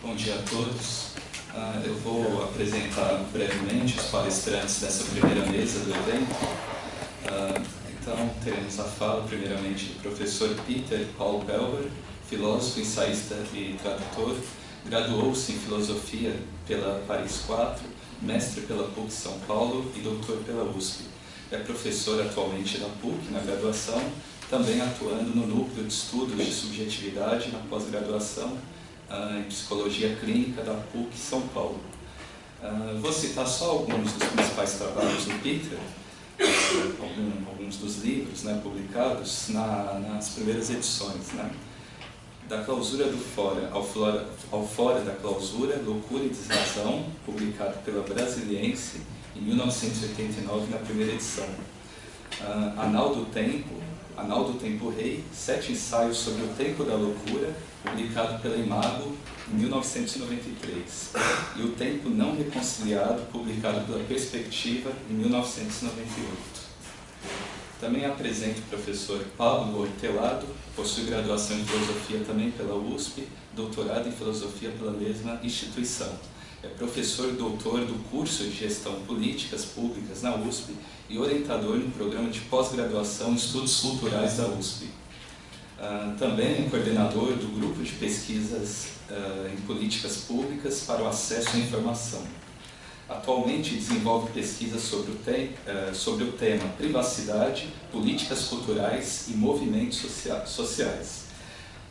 Bom dia a todos. Eu vou apresentar brevemente os palestrantes dessa primeira mesa do evento. Então, teremos a fala, primeiramente, do professor Peter Paul Belber, filósofo, ensaísta e tradutor. Graduou-se em filosofia pela Paris 4, mestre pela PUC São Paulo e doutor pela USP. É professor atualmente da PUC, na graduação, também atuando no núcleo de estudos de subjetividade na pós-graduação em psicologia clínica da PUC São Paulo. Vou citar só alguns dos principais trabalhos do Peter, alguns dos livros, né, publicados nas primeiras edições, né? Da Clausura do Fora ao Fora da Clausura, Loucura e Desrazão, publicado pela Brasiliense em 1989, na primeira edição. Anal do Tempo Rei, 7 ensaios sobre o tempo da loucura, publicado pela Imago em 1993. E O Tempo Não Reconciliado, publicado pela Perspectiva em 1998. Também apresento o professor Pablo Hortelado, possui graduação em filosofia também pela USP, doutorado em filosofia pela mesma instituição. É professor doutor do curso de Gestão Políticas Públicas na USP e orientador no programa de pós-graduação em Estudos Culturais da USP. Também é coordenador do grupo de pesquisas em políticas públicas para o acesso à informação. Atualmente desenvolve pesquisas sobre o tema privacidade, políticas culturais e movimentos sociais.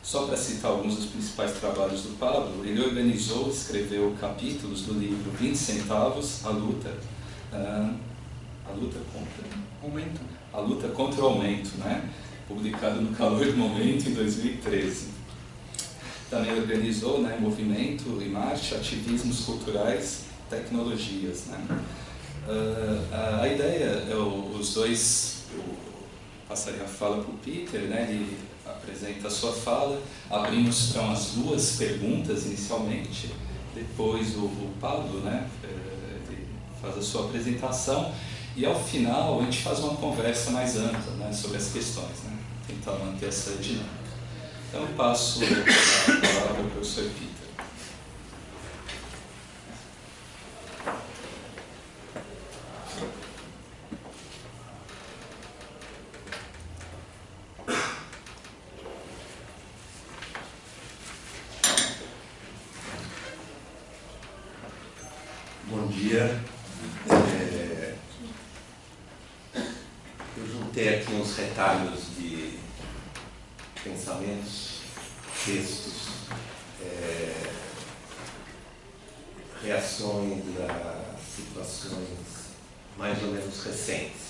Só para citar alguns dos principais trabalhos do Pablo, ele organizou e escreveu capítulos do livro 20 centavos, A Luta contra o Aumento, né? Publicado no Calor do Momento em 2013. Também organizou, né, Movimento e Marcha, Ativismos Culturais, Tecnologias, né? A ideia é os dois, eu passaria a fala para o Peter, né? Ele apresenta a sua fala, abrimos para umas duas perguntas inicialmente, depois o Pablo, né, ele faz a sua apresentação e ao final a gente faz uma conversa mais ampla, né, sobre as questões, né, tentar manter essa dinâmica. Então eu passo a palavra ao professor Peter. Bom dia. Eu juntei aqui uns retalhos de pensamentos, textos, reações a situações mais ou menos recentes.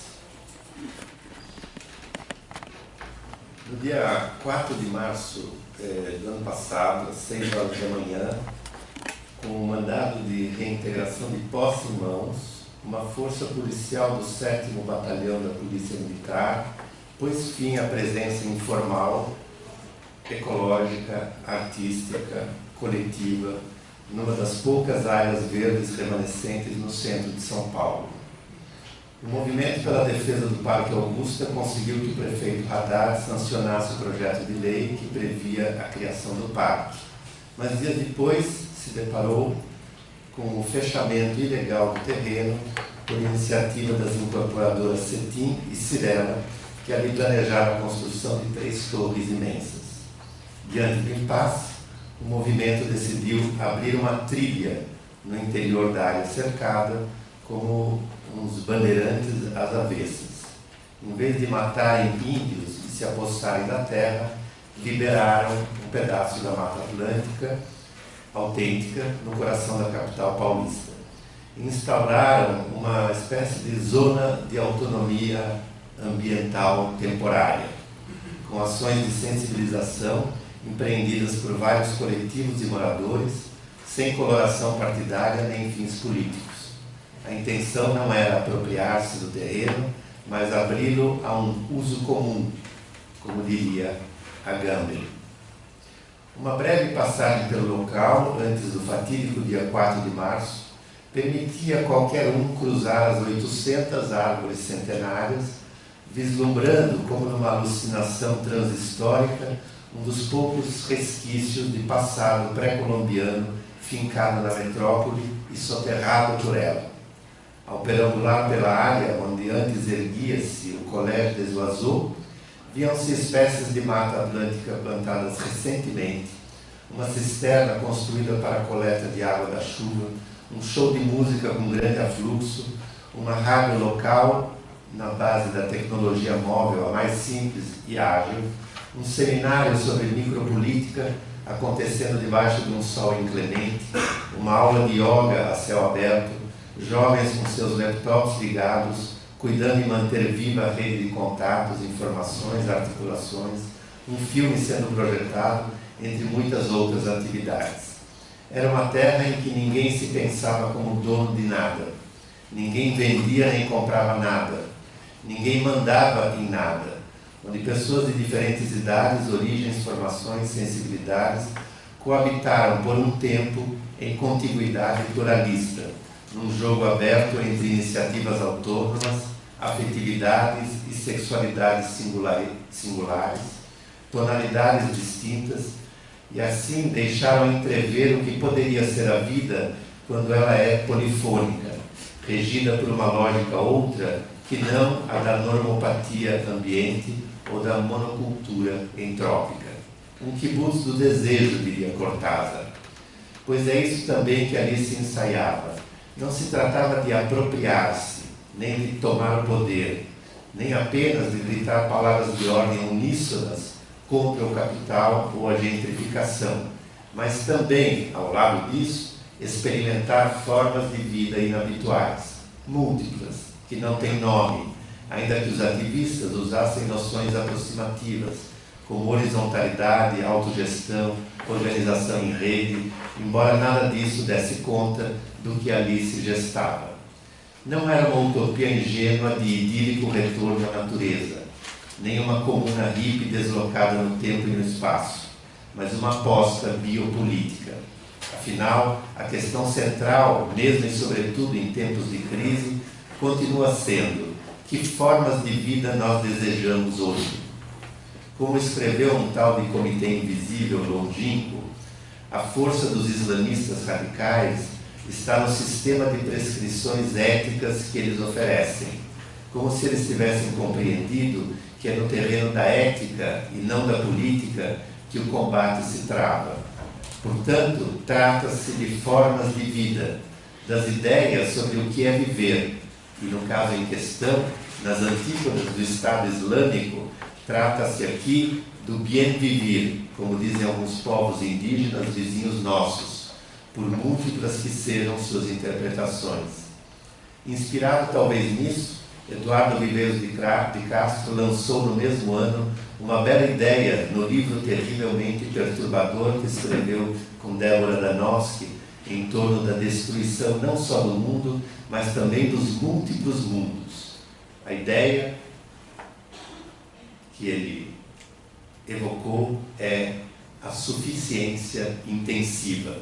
No dia 4 de março do ano passado, às 6 horas da manhã, com o mandado de reintegração de posse em mãos, uma força policial do 7º Batalhão da Polícia Militar pôs fim à presença informal, ecológica, artística, coletiva, numa das poucas áreas verdes remanescentes no centro de São Paulo. O movimento pela defesa do Parque Augusta conseguiu que o prefeito Haddad sancionasse o projeto de lei que previa a criação do parque. Mas dias depois se deparou com o fechamento ilegal do terreno por iniciativa das incorporadoras Cetim e Cirela, que ali planejaram a construção de 3 torres imensas. Diante do impasse, o movimento decidiu abrir uma trilha no interior da área cercada, como uns bandeirantes às avessas. Em vez de matarem índios e se apossarem da terra, liberaram um pedaço da Mata Atlântica autêntica no coração da capital paulista. Instauraram uma espécie de zona de autonomia ambiental temporária, com ações de sensibilização empreendidas por vários coletivos de moradores, sem coloração partidária nem fins políticos. A intenção não era apropriar-se do terreno, mas abri-lo a um uso comum, como diria Agamben. Uma breve passagem pelo local, antes do fatídico dia 4 de março, permitia a qualquer um cruzar as 800 árvores centenárias, vislumbrando, como numa alucinação transhistórica, um dos poucos resquícios de passado pré-colombiano fincado na metrópole e soterrado por ela. Ao perambular pela área onde antes erguia-se o Colégio des Oiseaux, viam-se espécies de mata atlântica plantadas recentemente, uma cisterna construída para a coleta de água da chuva, um show de música com grande afluxo, uma rádio local na base da tecnologia móvel, a mais simples e ágil, um seminário sobre micropolítica acontecendo debaixo de um sol inclemente, uma aula de yoga a céu aberto, jovens com seus laptops ligados, cuidando de manter viva a rede de contatos, informações, articulações, um filme sendo projetado, entre muitas outras atividades. Era uma terra em que ninguém se pensava como dono de nada, ninguém vendia nem comprava nada, ninguém mandava em nada, onde pessoas de diferentes idades, origens, formações, sensibilidades coabitaram por um tempo em contiguidade pluralista, num jogo aberto entre iniciativas autônomas, afetividades e sexualidades singulares, tonalidades distintas, e assim deixaram entrever o que poderia ser a vida quando ela é polifônica, regida por uma lógica outra que não a da normopatia ambiente ou da monocultura entrópica. Um quibutz do desejo, diria Cortázar, pois é isso também que ali se ensaiava. Não se tratava de apropriar-se, nem de tomar o poder, nem apenas de gritar palavras de ordem uníssonas contra o capital ou a gentrificação, mas também, ao lado disso, experimentar formas de vida inabituais, múltiplas, que não têm nome, ainda que os ativistas usassem noções aproximativas, como horizontalidade, autogestão, organização em rede, embora nada disso desse conta do que ali se gestava. Não era uma utopia ingênua de idílico retorno à natureza, nem uma comuna hippie deslocada no tempo e no espaço, mas uma aposta biopolítica. Afinal, a questão central, mesmo e sobretudo em tempos de crise, continua sendo: que formas de vida nós desejamos hoje? Como escreveu um tal de Comitê Invisível longínquo, a força dos islamistas radicais está no sistema de prescrições éticas que eles oferecem, como se eles tivessem compreendido que é no terreno da ética e não da política que o combate se trava. Portanto, trata-se de formas de vida, das ideias sobre o que é viver, e no caso em questão, nas antípodas do Estado Islâmico, trata-se aqui do bien vivir, como dizem alguns povos indígenas vizinhos nossos, por múltiplas que sejam suas interpretações. Inspirado talvez nisso, Eduardo Viveiros de Castro lançou no mesmo ano uma bela ideia no livro terrivelmente perturbador que escreveu com Débora Danowski em torno da destruição não só do mundo, mas também dos múltiplos mundos. A ideia que ele evocou é a suficiência intensiva.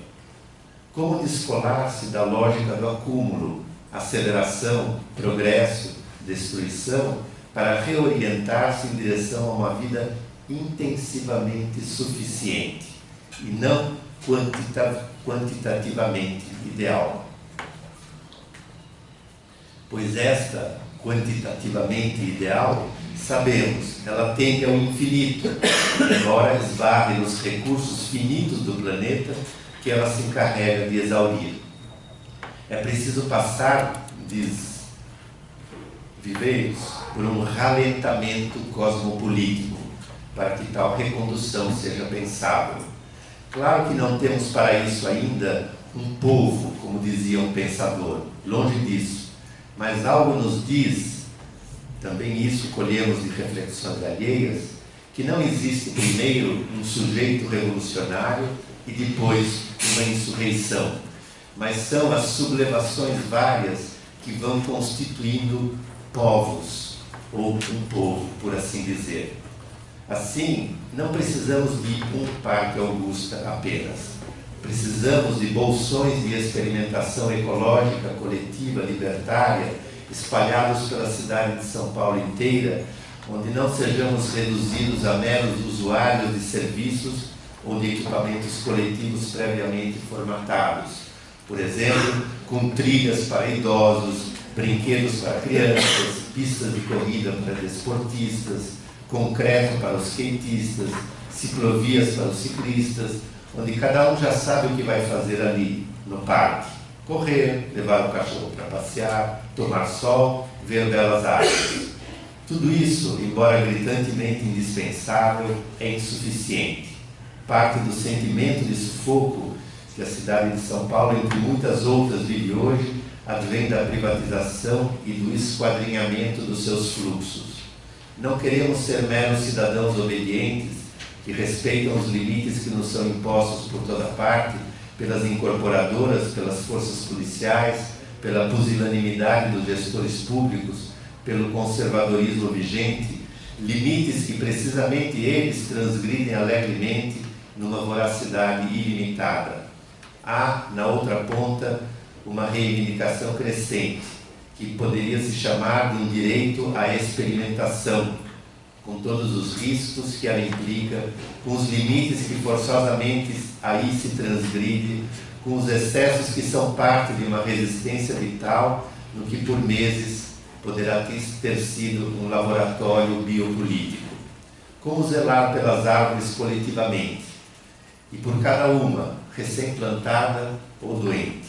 Como descolar-se da lógica do acúmulo, aceleração, progresso, destruição, para reorientar-se em direção a uma vida intensivamente suficiente e não quantitativamente ideal. Pois esta quantitativamente ideal, sabemos, ela tende ao infinito, embora esbarre nos recursos finitos do planeta que ela se encarrega de exaurir. É preciso passar, diz Viveiros, por um ralentamento cosmopolítico, para que tal recondução seja pensável. Claro que não temos para isso ainda um povo, como dizia um pensador, longe disso, mas algo nos diz, também isso colhemos de reflexões alheias, que não existe primeiro um sujeito revolucionário e depois uma insurreição, mas são as sublevações várias que vão constituindo povos, ou um povo, por assim dizer. Assim, não precisamos de um Parque Augusta apenas. Precisamos de bolsões de experimentação ecológica, coletiva, libertária, espalhados pela cidade de São Paulo inteira, onde não sejamos reduzidos a meros usuários de serviços ou de equipamentos coletivos previamente formatados. Por exemplo, com trilhas para idosos, brinquedos para crianças, pistas de corrida para desportistas, concreto para os skatistas, ciclovias para os ciclistas, onde cada um já sabe o que vai fazer ali no parque. Correr, levar o cachorro para passear, tomar sol, ver belas árvores. Tudo isso, embora gritantemente indispensável, é insuficiente. Parte do sentimento de sufoco que a cidade de São Paulo, entre muitas outras, vive hoje, advém da privatização e do esquadrinhamento dos seus fluxos. Não queremos ser meros cidadãos obedientes que respeitam os limites que nos são impostos por toda parte, pelas incorporadoras, pelas forças policiais, pela pusilanimidade dos gestores públicos, pelo conservadorismo vigente, limites que precisamente eles transgridem alegremente numa voracidade ilimitada. Há, na outra ponta, uma reivindicação crescente, que poderia se chamar de um direito à experimentação, com todos os riscos que ela implica, com os limites que forçosamente aí se transgride, com os excessos que são parte de uma resistência vital, no que por meses poderá ter sido um laboratório biopolítico. Como zelar pelas árvores coletivamente, e por cada uma, recém-plantada ou doente?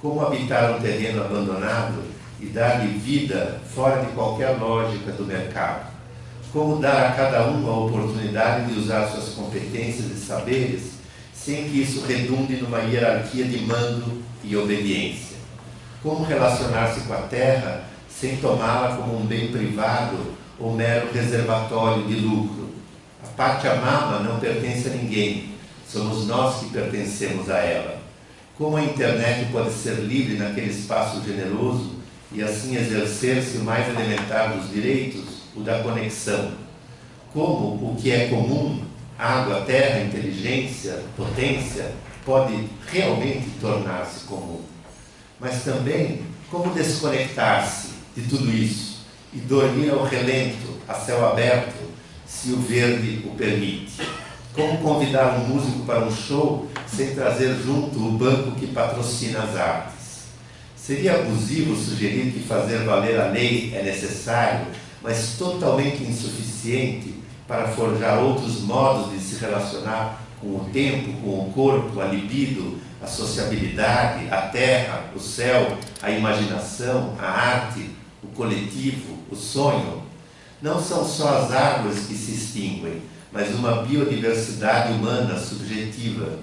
Como habitar um terreno abandonado e dar-lhe vida fora de qualquer lógica do mercado? Como dar a cada um a oportunidade de usar suas competências e saberes sem que isso redunde numa hierarquia de mando e obediência? Como relacionar-se com a terra sem tomá-la como um bem privado ou mero reservatório de lucro? A Pachamama não pertence a ninguém, somos nós que pertencemos a ela. Como a internet pode ser livre naquele espaço generoso e assim exercer-se o mais elementar dos direitos, o da conexão? Como o que é comum, água, terra, inteligência, potência, pode realmente tornar-se comum? Mas também, como desconectar-se de tudo isso e dormir ao relento, a céu aberto, se o verde o permite? Como convidar um músico para um show sem trazer junto o banco que patrocina as artes? Seria abusivo sugerir que fazer valer a lei é necessário, mas totalmente insuficiente para forjar outros modos de se relacionar com o tempo, com o corpo, a libido, a sociabilidade, a terra, o céu, a imaginação, a arte, o coletivo, o sonho? Não são só as árvores que se extinguem, mas uma biodiversidade humana subjetiva.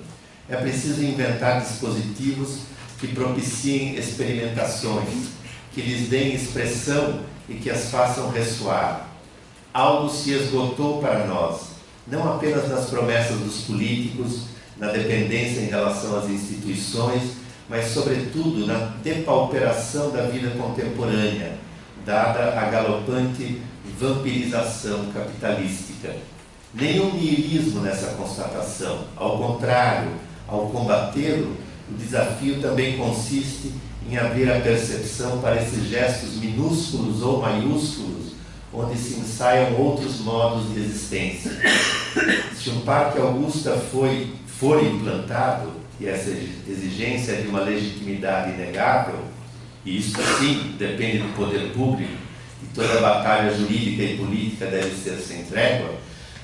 É preciso inventar dispositivos que propiciem experimentações, que lhes deem expressão e que as façam ressoar. Algo se esgotou para nós, não apenas nas promessas dos políticos, na dependência em relação às instituições, mas sobretudo na depauperação da vida contemporânea, dada a galopante vampirização capitalística. Nenhum niilismo nessa constatação. Ao contrário, ao combatê-lo, o desafio também consiste em abrir a percepção para esses gestos minúsculos ou maiúsculos, onde se ensaiam outros modos de existência. Se um Parque Augusta for implantado, e essa exigência é de uma legitimidade inegável, e isso sim depende do poder público, e toda batalha jurídica e política deve ser sem trégua,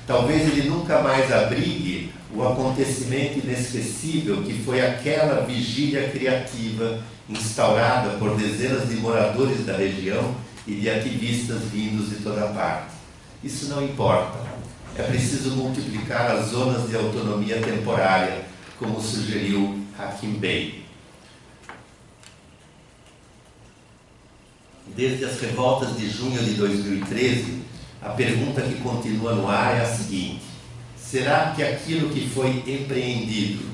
talvez ele nunca mais abrigue o acontecimento inesquecível que foi aquela vigília criativa instaurada por dezenas de moradores da região e de ativistas vindos de toda parte. Isso não importa. É preciso multiplicar as zonas de autonomia temporária, como sugeriu Hakim Bey. Desde as revoltas de junho de 2013, a pergunta que continua no ar é a seguinte: será que aquilo que foi empreendido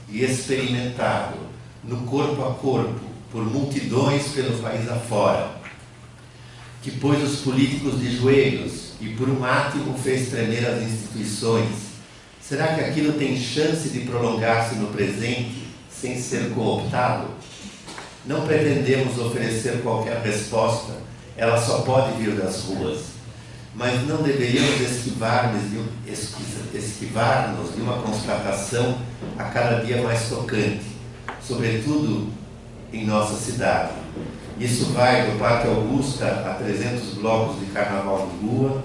e experimentado no corpo a corpo por multidões pelo país afora, que pôs os políticos de joelhos e por um átimo fez tremer as instituições, será que aquilo tem chance de prolongar-se no presente sem ser cooptado? Não pretendemos oferecer qualquer resposta, ela só pode vir das ruas. mas não deveríamos esquivar-nos de uma constatação a cada dia mais tocante, sobretudo em nossa cidade. Isso vai do Parque Augusta a 300 blocos de carnaval de rua,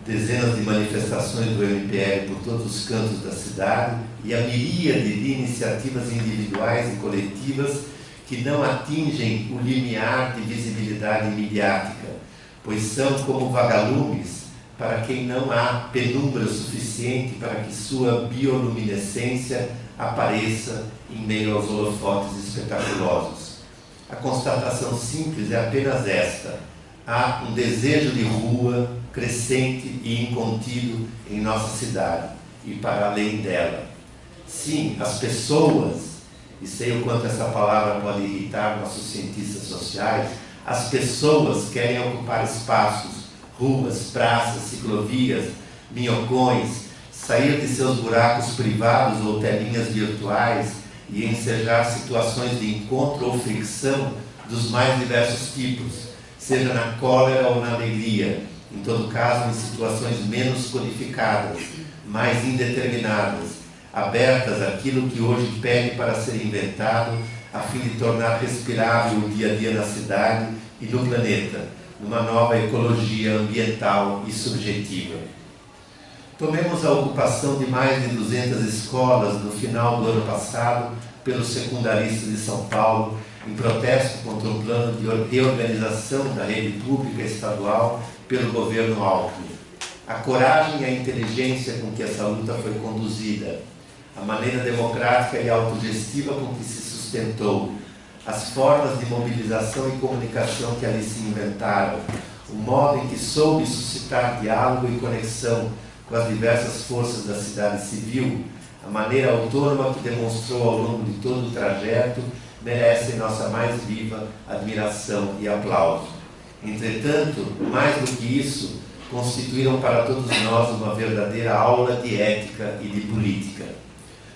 dezenas de manifestações do MPL por todos os cantos da cidade e a miríade de iniciativas individuais e coletivas que não atingem o limiar de visibilidade midiática, pois são como vagalumes para quem não há penumbra suficiente para que sua bioluminescência apareça em meio aos holofotes espetaculosos. A constatação simples é apenas esta: há um desejo de rua crescente e incontido em nossa cidade e para além dela. Sim, as pessoas, e sei o quanto essa palavra pode irritar nossos cientistas sociais, as pessoas querem ocupar espaços, ruas, praças, ciclovias, minhocões, sair de seus buracos privados ou telinhas virtuais e ensejar situações de encontro ou fricção dos mais diversos tipos, seja na cólera ou na alegria, em todo caso em situações menos codificadas, mais indeterminadas, abertas àquilo que hoje pede para ser inventado, a fim de tornar respirável o dia a dia na cidade e no planeta, numa nova ecologia ambiental e subjetiva. Tomemos a ocupação de mais de 200 escolas no final do ano passado pelos secundaristas de São Paulo, em protesto contra um plano de reorganização da rede pública estadual pelo governo Alckmin. A coragem e a inteligência com que essa luta foi conduzida, a maneira democrática e autogestiva com que se sustentou, as formas de mobilização e comunicação que ali se inventaram, o modo em que soube suscitar diálogo e conexão com as diversas forças da cidade civil, a maneira autônoma que demonstrou ao longo de todo o trajeto, merecem nossa mais viva admiração e aplauso. Entretanto, mais do que isso, constituíram para todos nós uma verdadeira aula de ética e de política.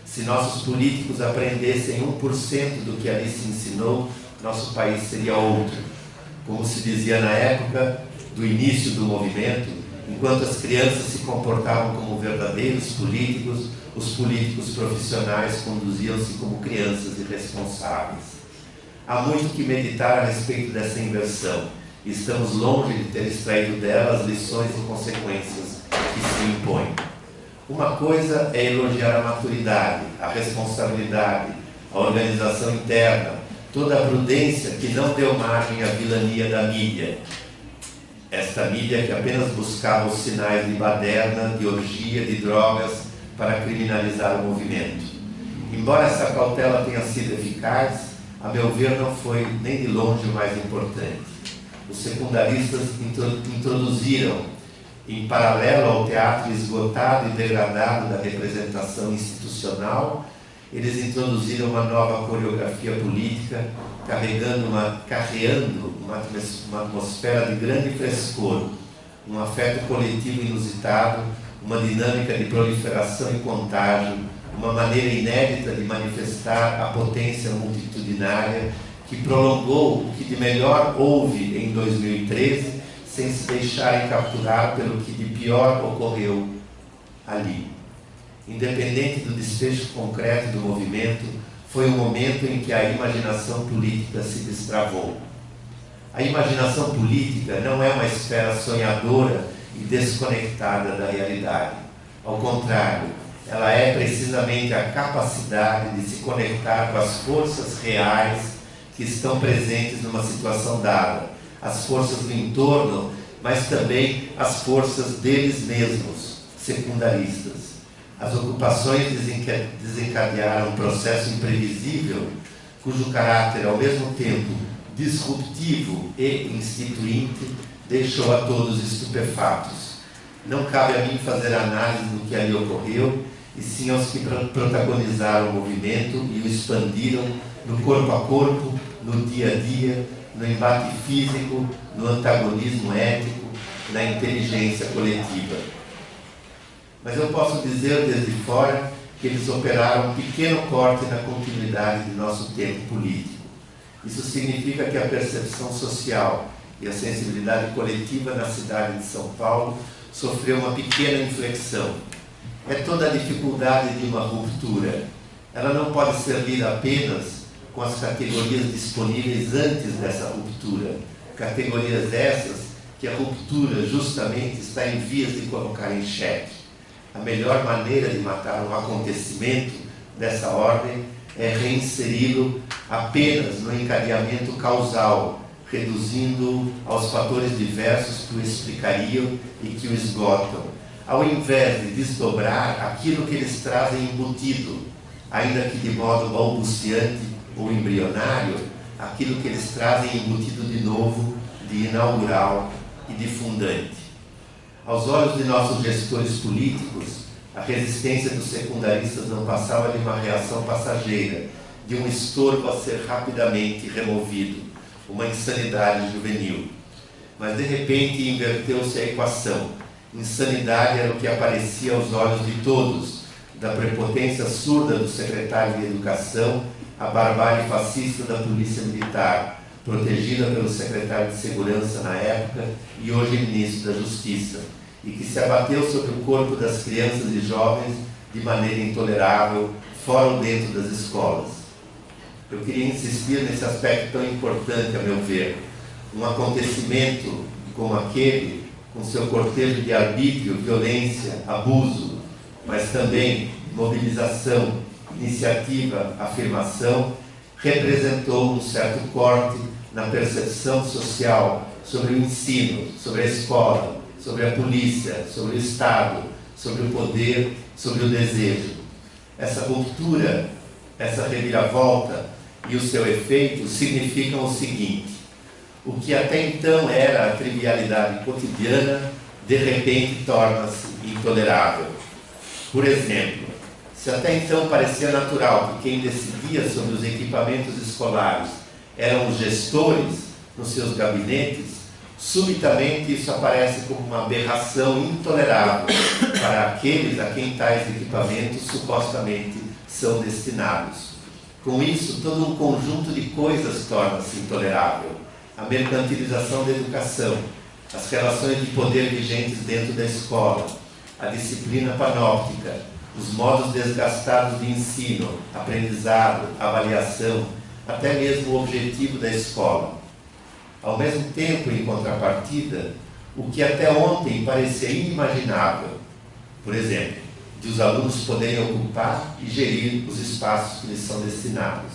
Se nossos políticos aprendessem 1% do que ali se ensinou, nosso país seria outro. Como se dizia na época do início do movimento, enquanto as crianças se comportavam como verdadeiros políticos, os políticos profissionais conduziam-se como crianças irresponsáveis. Há muito que meditar a respeito dessa inversão, e estamos longe de ter extraído dela as lições e consequências que se impõem. Uma coisa é elogiar a maturidade, a responsabilidade, a organização interna, toda a prudência que não deu margem à vilania da mídia. Esta mídia que apenas buscava os sinais de baderna, de orgia, de drogas para criminalizar o movimento. Embora essa cautela tenha sido eficaz, a meu ver não foi nem de longe o mais importante. Os secundaristas introduziram, em paralelo ao teatro esgotado e degradado da representação institucional, eles introduziram uma nova coreografia política, carreando uma atmosfera de grande frescor, um afeto coletivo inusitado, uma dinâmica de proliferação e contágio, uma maneira inédita de manifestar a potência multitudinária que prolongou o que de melhor houve em 2013, sem se deixarem capturar pelo que de pior ocorreu ali. Independente do desfecho concreto do movimento, foi um momento em que a imaginação política se destravou. A imaginação política não é uma esfera sonhadora e desconectada da realidade. Ao contrário, ela é precisamente a capacidade de se conectar com as forças reais que estão presentes numa situação dada, as forças do entorno, mas também as forças deles mesmos, secundaristas. As ocupações desencadearam um processo imprevisível, cujo caráter, ao mesmo tempo disruptivo e instituinte, deixou a todos estupefatos. Não cabe a mim fazer análise do que ali ocorreu, e sim aos que protagonizaram o movimento e o expandiram no corpo a corpo, no dia a dia, no embate físico, no antagonismo ético, na inteligência coletiva. Mas eu posso dizer desde fora que eles operaram um pequeno corte na continuidade de nosso tempo político. Isso significa que a percepção social e a sensibilidade coletiva na cidade de São Paulo sofreu uma pequena inflexão. É toda a dificuldade de uma ruptura. Ela não pode ser lida apenas com as categorias disponíveis antes dessa ruptura. Categorias essas que a ruptura justamente está em vias de colocar em xeque. A melhor maneira de matar um acontecimento dessa ordem é reinseri-lo apenas no encadeamento causal, reduzindo-o aos fatores diversos que o explicariam e que o esgotam, ao invés de desdobrar aquilo que eles trazem embutido, ainda que de modo balbuciante ou embrionário, aquilo que eles trazem embutido de novo, de inaugural e de fundante. Aos olhos de nossos gestores políticos, a resistência dos secundaristas não passava de uma reação passageira, de um estorvo a ser rapidamente removido, uma insanidade juvenil. Mas de repente inverteu-se a equação. Insanidade era o que aparecia aos olhos de todos, da prepotência surda do secretário de Educação à barbárie fascista da Polícia Militar, protegida pelo secretário de Segurança na época e hoje ministro da Justiça, e que se abateu sobre o corpo das crianças e jovens de maneira intolerável, fora ou dentro das escolas. Eu queria insistir nesse aspecto tão importante, a meu ver. Um acontecimento como aquele, com seu cortejo de arbítrio, violência, abuso, mas também mobilização, iniciativa, afirmação, representou um certo corte na percepção social sobre o ensino, sobre a escola, sobre a polícia, sobre o Estado, sobre o poder, sobre o desejo. Essa ruptura, essa reviravolta e o seu efeito significam o seguinte: o que até então era a trivialidade cotidiana, de repente torna-se intolerável. Por exemplo, se até então parecia natural que quem decidia sobre os equipamentos escolares eram os gestores nos seus gabinetes, subitamente isso aparece como uma aberração intolerável para aqueles a quem tais equipamentos supostamente são destinados. Com isso, todo um conjunto de coisas torna-se intolerável. A mercantilização da educação, as relações de poder vigentes dentro da escola, a disciplina panóptica, os modos desgastados de ensino, aprendizado, avaliação, até mesmo o objetivo da escola. Ao mesmo tempo, em contrapartida, o que até ontem parecia inimaginável, por exemplo, de os alunos poderem ocupar e gerir os espaços que lhes são destinados,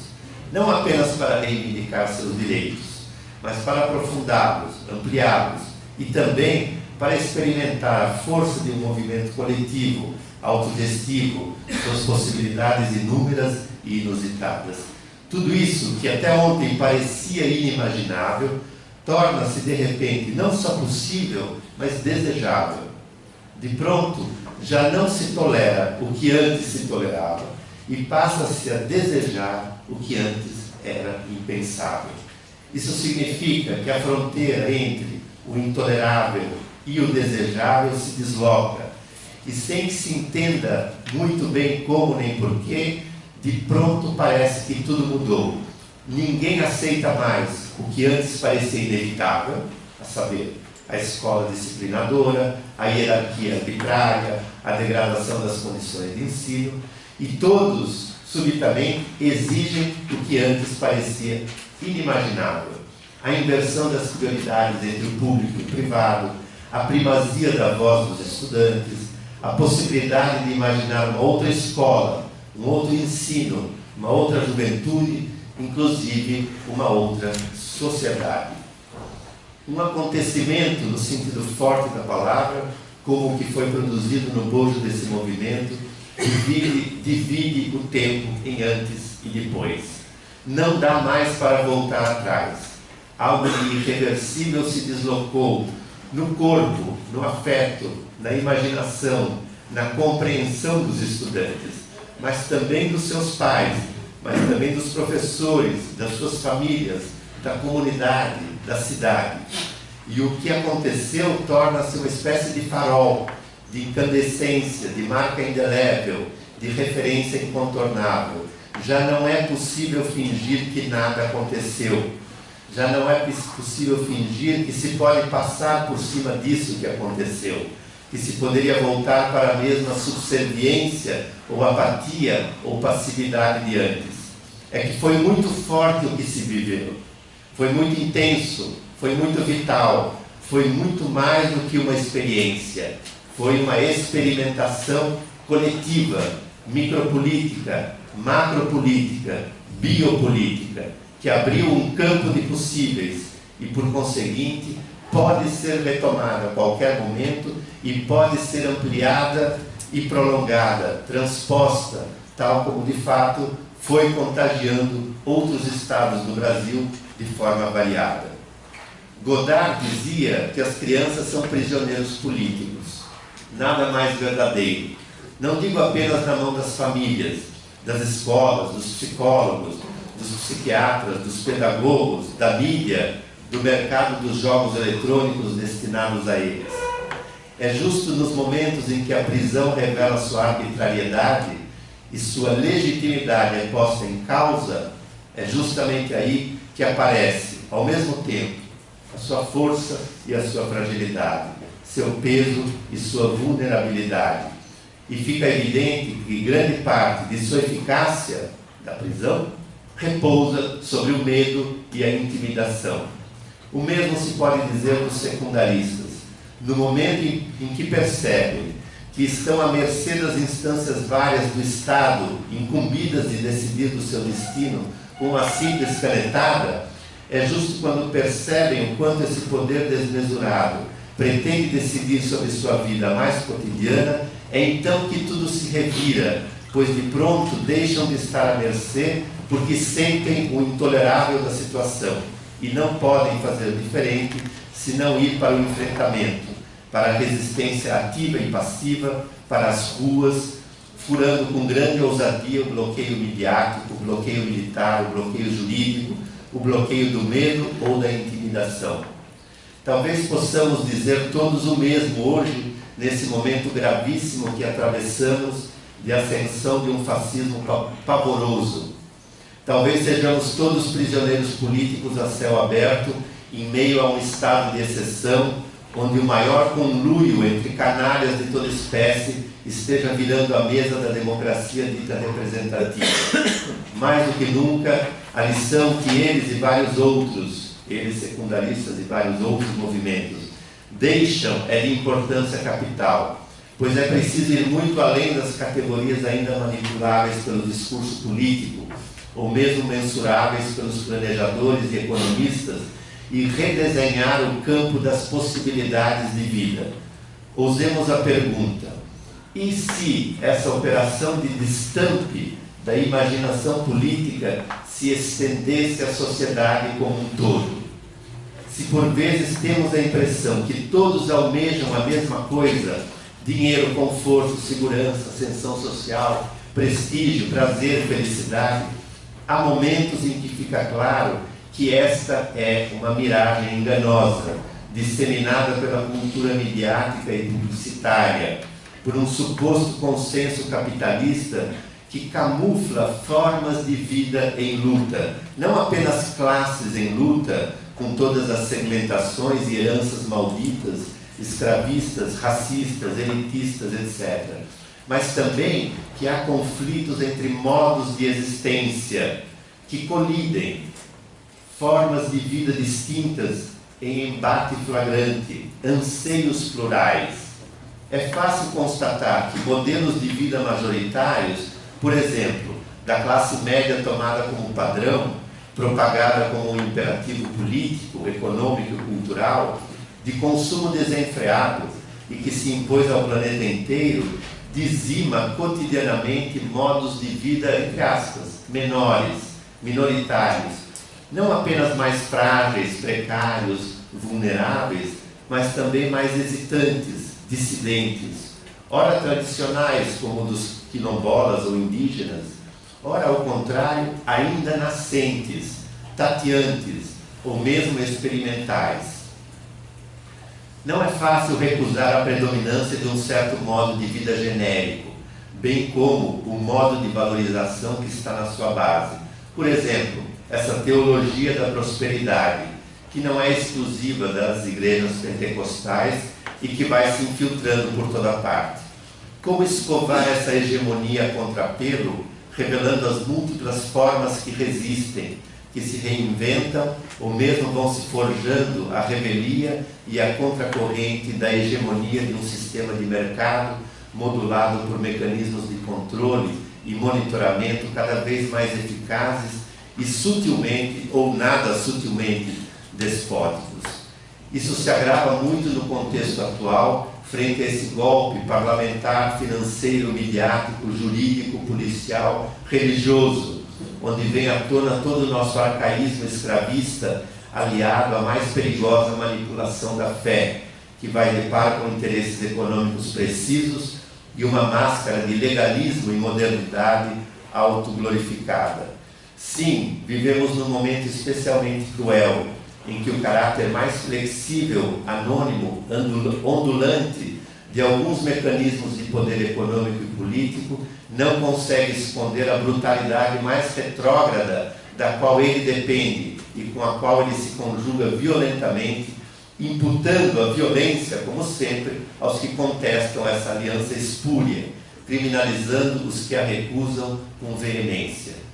não apenas para reivindicar seus direitos, mas para aprofundá-los, ampliá-los e também para experimentar a força de um movimento coletivo, autogestivo, suas possibilidades inúmeras e inusitadas. Tudo isso, que até ontem parecia inimaginável, torna-se de repente não só possível, mas desejável. De pronto, já não se tolera o que antes se tolerava e passa-se a desejar o que antes era impensável. Isso significa que a fronteira entre o intolerável e o desejável se desloca, e sem que se entenda muito bem como nem porquê, de pronto parece que tudo mudou. Ninguém aceita mais o que antes parecia inevitável, a saber, a escola disciplinadora, a hierarquia arbitrária, a degradação das condições de ensino, e todos, subitamente, exigem o que antes parecia inimaginável. A inversão das prioridades entre o público e o privado, a primazia da voz dos estudantes, a possibilidade de imaginar uma outra escola, um outro ensino, uma outra juventude, inclusive uma outra sociedade. Um acontecimento, no sentido forte da palavra, como o que foi produzido no bojo desse movimento, divide o tempo em antes e depois. Não dá mais para voltar atrás. Algo de irreversível se deslocou no corpo, no afeto, na imaginação, na compreensão dos estudantes, mas também dos seus pais, mas também dos professores, das suas famílias, da comunidade, da cidade. E o que aconteceu torna-se uma espécie de farol, de incandescência, de marca indelével, de referência incontornável. Já não é possível fingir que nada aconteceu. Já não é possível fingir que se pode passar por cima disso que aconteceu, que se poderia voltar para a mesma subserviência ou apatia ou passividade de antes. É que foi muito forte o que se viveu, foi muito intenso, foi muito vital, foi muito mais do que uma experiência, foi uma experimentação coletiva, micropolítica, macropolítica, biopolítica, que abriu um campo de possíveis e, por conseguinte, pode ser retomada a qualquer momento e pode ser ampliada e prolongada, transposta, tal como de fato foi contagiando outros estados do Brasil de forma variada. Godard dizia que as crianças são prisioneiros políticos. Nada mais verdadeiro. Não digo apenas na mão das famílias, das escolas, dos psicólogos, dos psiquiatras, dos pedagogos, da mídia, do mercado dos jogos eletrônicos destinados a eles. É justo nos momentos em que a prisão revela sua arbitrariedade e sua legitimidade é posta em causa, é justamente aí que aparece, ao mesmo tempo, a sua força e a sua fragilidade, seu peso e sua vulnerabilidade. E fica evidente que grande parte de sua eficácia da prisão repousa sobre o medo e a intimidação. O mesmo se pode dizer dos secundaristas. No momento em que percebem que estão à mercê das instâncias várias do Estado, incumbidas de decidir do seu destino com uma simples canetada, é justo quando percebem o quanto esse poder desmesurado pretende decidir sobre sua vida mais cotidiana, é então que tudo se revira, pois de pronto deixam de estar à mercê porque sentem o intolerável da situação e não podem fazer diferente senão ir para o enfrentamento, para a resistência ativa e passiva, para as ruas, furando com grande ousadia o bloqueio midiático, o bloqueio militar, o bloqueio jurídico, o bloqueio do medo ou da intimidação. Talvez possamos dizer todos o mesmo hoje, nesse momento gravíssimo que atravessamos de ascensão de um fascismo pavoroso. Talvez sejamos todos prisioneiros políticos a céu aberto, em meio a um estado de exceção, onde o maior conluio entre canalhas de toda espécie esteja virando a mesa da democracia dita representativa. Mais do que nunca, a lição que eles e vários outros, eles secundaristas e vários outros movimentos, deixam é de importância capital, pois é preciso ir muito além das categorias ainda manipuláveis pelo discurso político, ou mesmo mensuráveis pelos planejadores e economistas, e redesenhar o campo das possibilidades de vida. Ousemos a pergunta: e se essa operação de destampe da imaginação política se estendesse à sociedade como um todo? Se por vezes temos a impressão que todos almejam a mesma coisa, dinheiro, conforto, segurança, ascensão social, prestígio, prazer, felicidade, há momentos em que fica claro que esta é uma miragem enganosa, disseminada pela cultura midiática e publicitária, por um suposto consenso capitalista que camufla formas de vida em luta, não apenas classes em luta, com todas as segmentações e heranças malditas, escravistas, racistas, elitistas, etc., mas também que há conflitos entre modos de existência que colidem, formas de vida distintas em embate flagrante, anseios plurais. É fácil constatar que modelos de vida majoritários, por exemplo, da classe média tomada como padrão, propagada como um imperativo político, econômico e cultural, de consumo desenfreado e que se impôs ao planeta inteiro, dizima cotidianamente modos de vida, entre aspas, menores, minoritários, não apenas mais frágeis, precários, vulneráveis, mas também mais hesitantes, dissidentes, ora tradicionais, como dos quilombolas ou indígenas, ora, ao contrário, ainda nascentes, tateantes ou mesmo experimentais. Não é fácil recusar a predominância de um certo modo de vida genérico, bem como o modo de valorização que está na sua base. Por exemplo, essa teologia da prosperidade, que não é exclusiva das igrejas pentecostais e que vai se infiltrando por toda parte. Como escovar essa hegemonia a contrapelo, revelando as múltiplas formas que resistem, que se reinventam ou mesmo vão se forjando a revelia e a contracorrente da hegemonia de um sistema de mercado modulado por mecanismos de controle e monitoramento cada vez mais eficazes e sutilmente ou nada sutilmente despóticos. Isso se agrava muito no contexto atual, frente a esse golpe parlamentar, financeiro, midiático, jurídico, policial, religioso, onde vem à tona todo o nosso arcaísmo escravista, aliado à mais perigosa manipulação da fé, que vai de par com interesses econômicos precisos e uma máscara de legalismo e modernidade autoglorificada. Sim, vivemos num momento especialmente cruel, em que o caráter mais flexível, anônimo, ondulante de alguns mecanismos de poder econômico e político não consegue esconder a brutalidade mais retrógrada da qual ele depende e com a qual ele se conjuga violentamente, imputando a violência, como sempre, aos que contestam essa aliança espúria, criminalizando os que a recusam com veemência.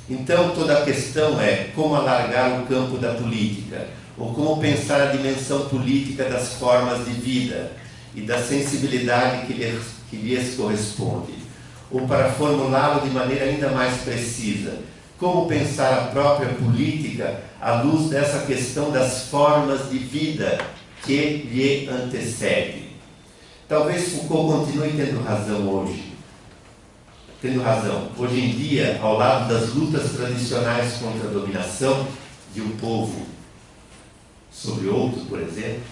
Então, toda a questão é como alargar o campo da política, ou como pensar a dimensão política das formas de vida e da sensibilidade que lhes corresponde. Ou, para formulá-lo de maneira ainda mais precisa, como pensar a própria política à luz dessa questão das formas de vida que lhe antecede. Talvez Foucault continue tendo razão hoje. Hoje em dia, ao lado das lutas tradicionais contra a dominação de um povo sobre outro, por exemplo,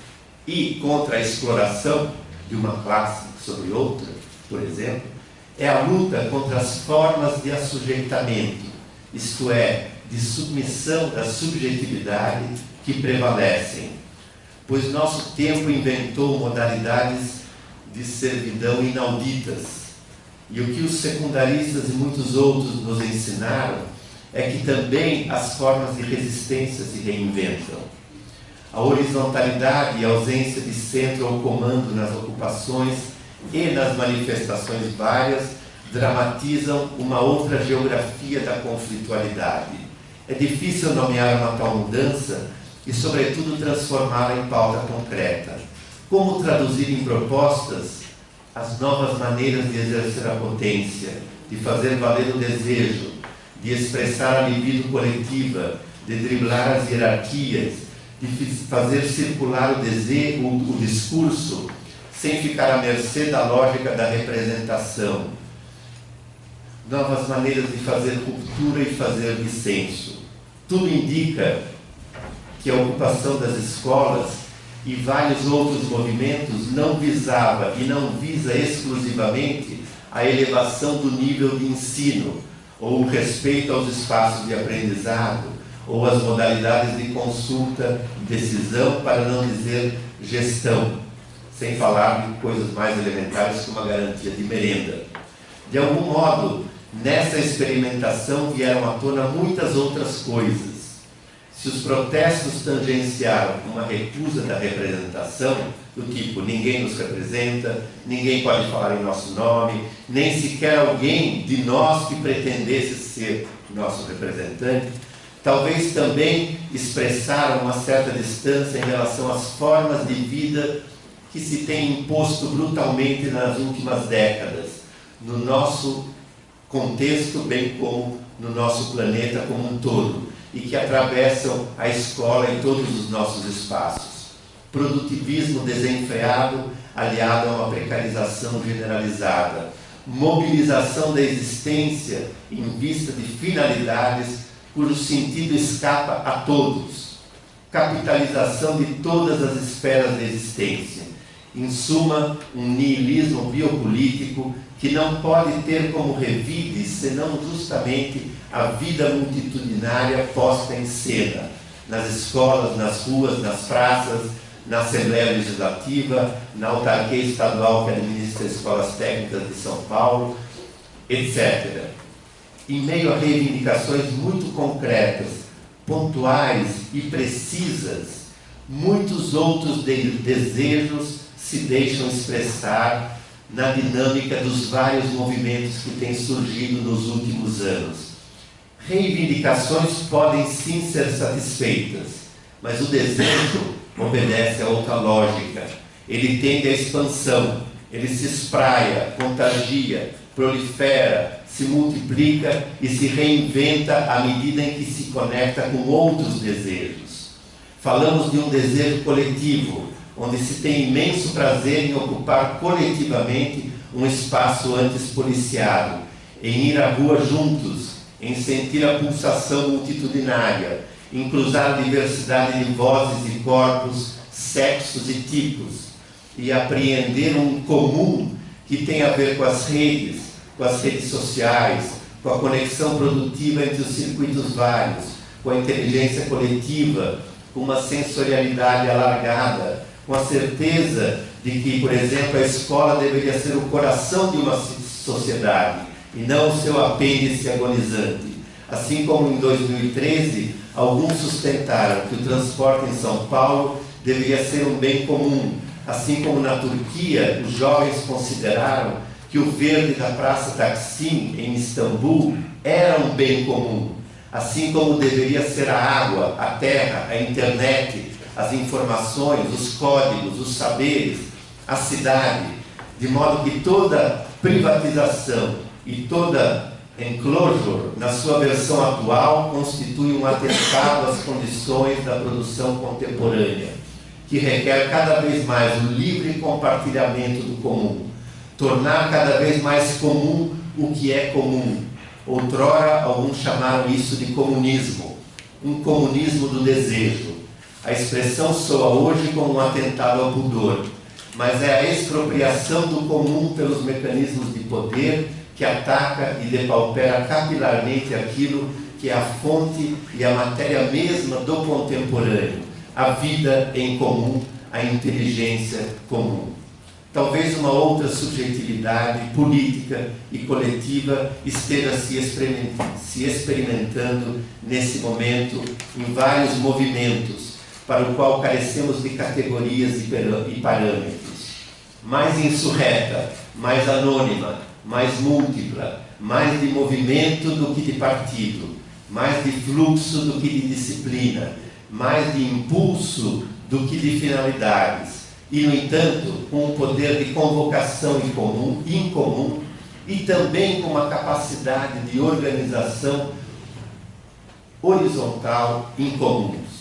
e contra a exploração de uma classe sobre outra, por exemplo, é a luta contra as formas de assujeitamento, isto é, de submissão da subjetividade que prevalecem, pois nosso tempo inventou modalidades de servidão inauditas. E o que os secundaristas e muitos outros nos ensinaram é que também as formas de resistência se reinventam. A horizontalidade e a ausência de centro ou comando nas ocupações e nas manifestações várias dramatizam uma outra geografia da conflitualidade. É difícil nomear uma tal mudança e, sobretudo, transformá-la em pauta concreta. Como traduzir em propostas as novas maneiras de exercer a potência, de fazer valer o desejo, de expressar a libido coletiva, de driblar as hierarquias, de fazer circular o desejo, o discurso, sem ficar à mercê da lógica da representação. Novas maneiras de fazer ruptura e fazer dissenso. Tudo indica que a ocupação das escolas e vários outros movimentos não visava e não visa exclusivamente a elevação do nível de ensino, ou o respeito aos espaços de aprendizado, ou as modalidades de consulta e decisão, para não dizer gestão, sem falar de coisas mais elementares como a garantia de merenda. De algum modo, nessa experimentação vieram à tona muitas outras coisas. Se os protestos tangenciaram uma recusa da representação, do tipo, ninguém nos representa, ninguém pode falar em nosso nome, nem sequer alguém de nós que pretendesse ser nosso representante, talvez também expressaram uma certa distância em relação às formas de vida que se têm imposto brutalmente nas últimas décadas, no nosso contexto, bem como no nosso planeta como um todo, e que atravessam a escola em todos os nossos espaços. Produtivismo desenfreado, aliado a uma precarização generalizada. Mobilização da existência em vista de finalidades cujo sentido escapa a todos. Capitalização de todas as esferas da existência. Em suma, um niilismo biopolítico que não pode ter como revide senão justamente a vida multitudinária posta em cena, nas escolas, nas ruas, nas praças, na Assembleia Legislativa, na autarquia estadual que administra escolas técnicas de São Paulo, etc. Em meio a reivindicações muito concretas pontuais e precisas, muitos outros desejos se deixam expressar na dinâmica dos vários movimentos que têm surgido nos últimos anos. Reivindicações podem sim ser satisfeitas, mas o desejo obedece a outra lógica. Ele tende à expansão, ele se espraia, contagia, prolifera, se multiplica e se reinventa à medida em que se conecta com outros desejos. Falamos de um desejo coletivo, onde se tem imenso prazer em ocupar coletivamente um espaço antes policiado, em ir à rua juntos, em sentir a pulsação multitudinária, em cruzar a diversidade de vozes e corpos, sexos e tipos, e apreender um comum que tem a ver com as redes sociais, com a conexão produtiva entre os circuitos vários, com a inteligência coletiva, com uma sensorialidade alargada, com a certeza de que, por exemplo, a escola deveria ser o coração de uma sociedade e não o seu apêndice agonizante. Assim como em 2013, alguns sustentaram que o transporte em São Paulo deveria ser um bem comum, assim como na Turquia os jovens consideraram que o verde da Praça Taksim, em Istambul, era um bem comum, assim como deveria ser a água, a terra, a internet, as informações, os códigos, os saberes, a cidade, de modo que toda privatização e toda enclosure, na sua versão atual, constitui um atentado às condições da produção contemporânea, que requer cada vez mais o livre compartilhamento do comum, tornar cada vez mais comum o que é comum. Outrora, alguns chamaram isso de comunismo, um comunismo do desejo. A expressão soa hoje como um atentado ao pudor, mas é a expropriação do comum pelos mecanismos de poder que ataca e depaupera capilarmente aquilo que é a fonte e a matéria mesma do contemporâneo, a vida em comum, a inteligência comum. Talvez uma outra subjetividade política e coletiva esteja se experimentando nesse momento em vários movimentos, para o qual carecemos de categorias e parâmetros. Mais insurreta, mais anônima, mais múltipla, mais de movimento do que de partido, mais de fluxo do que de disciplina, mais de impulso do que de finalidades, e, no entanto, com um poder de convocação incomum e também com uma capacidade de organização horizontal incomuns.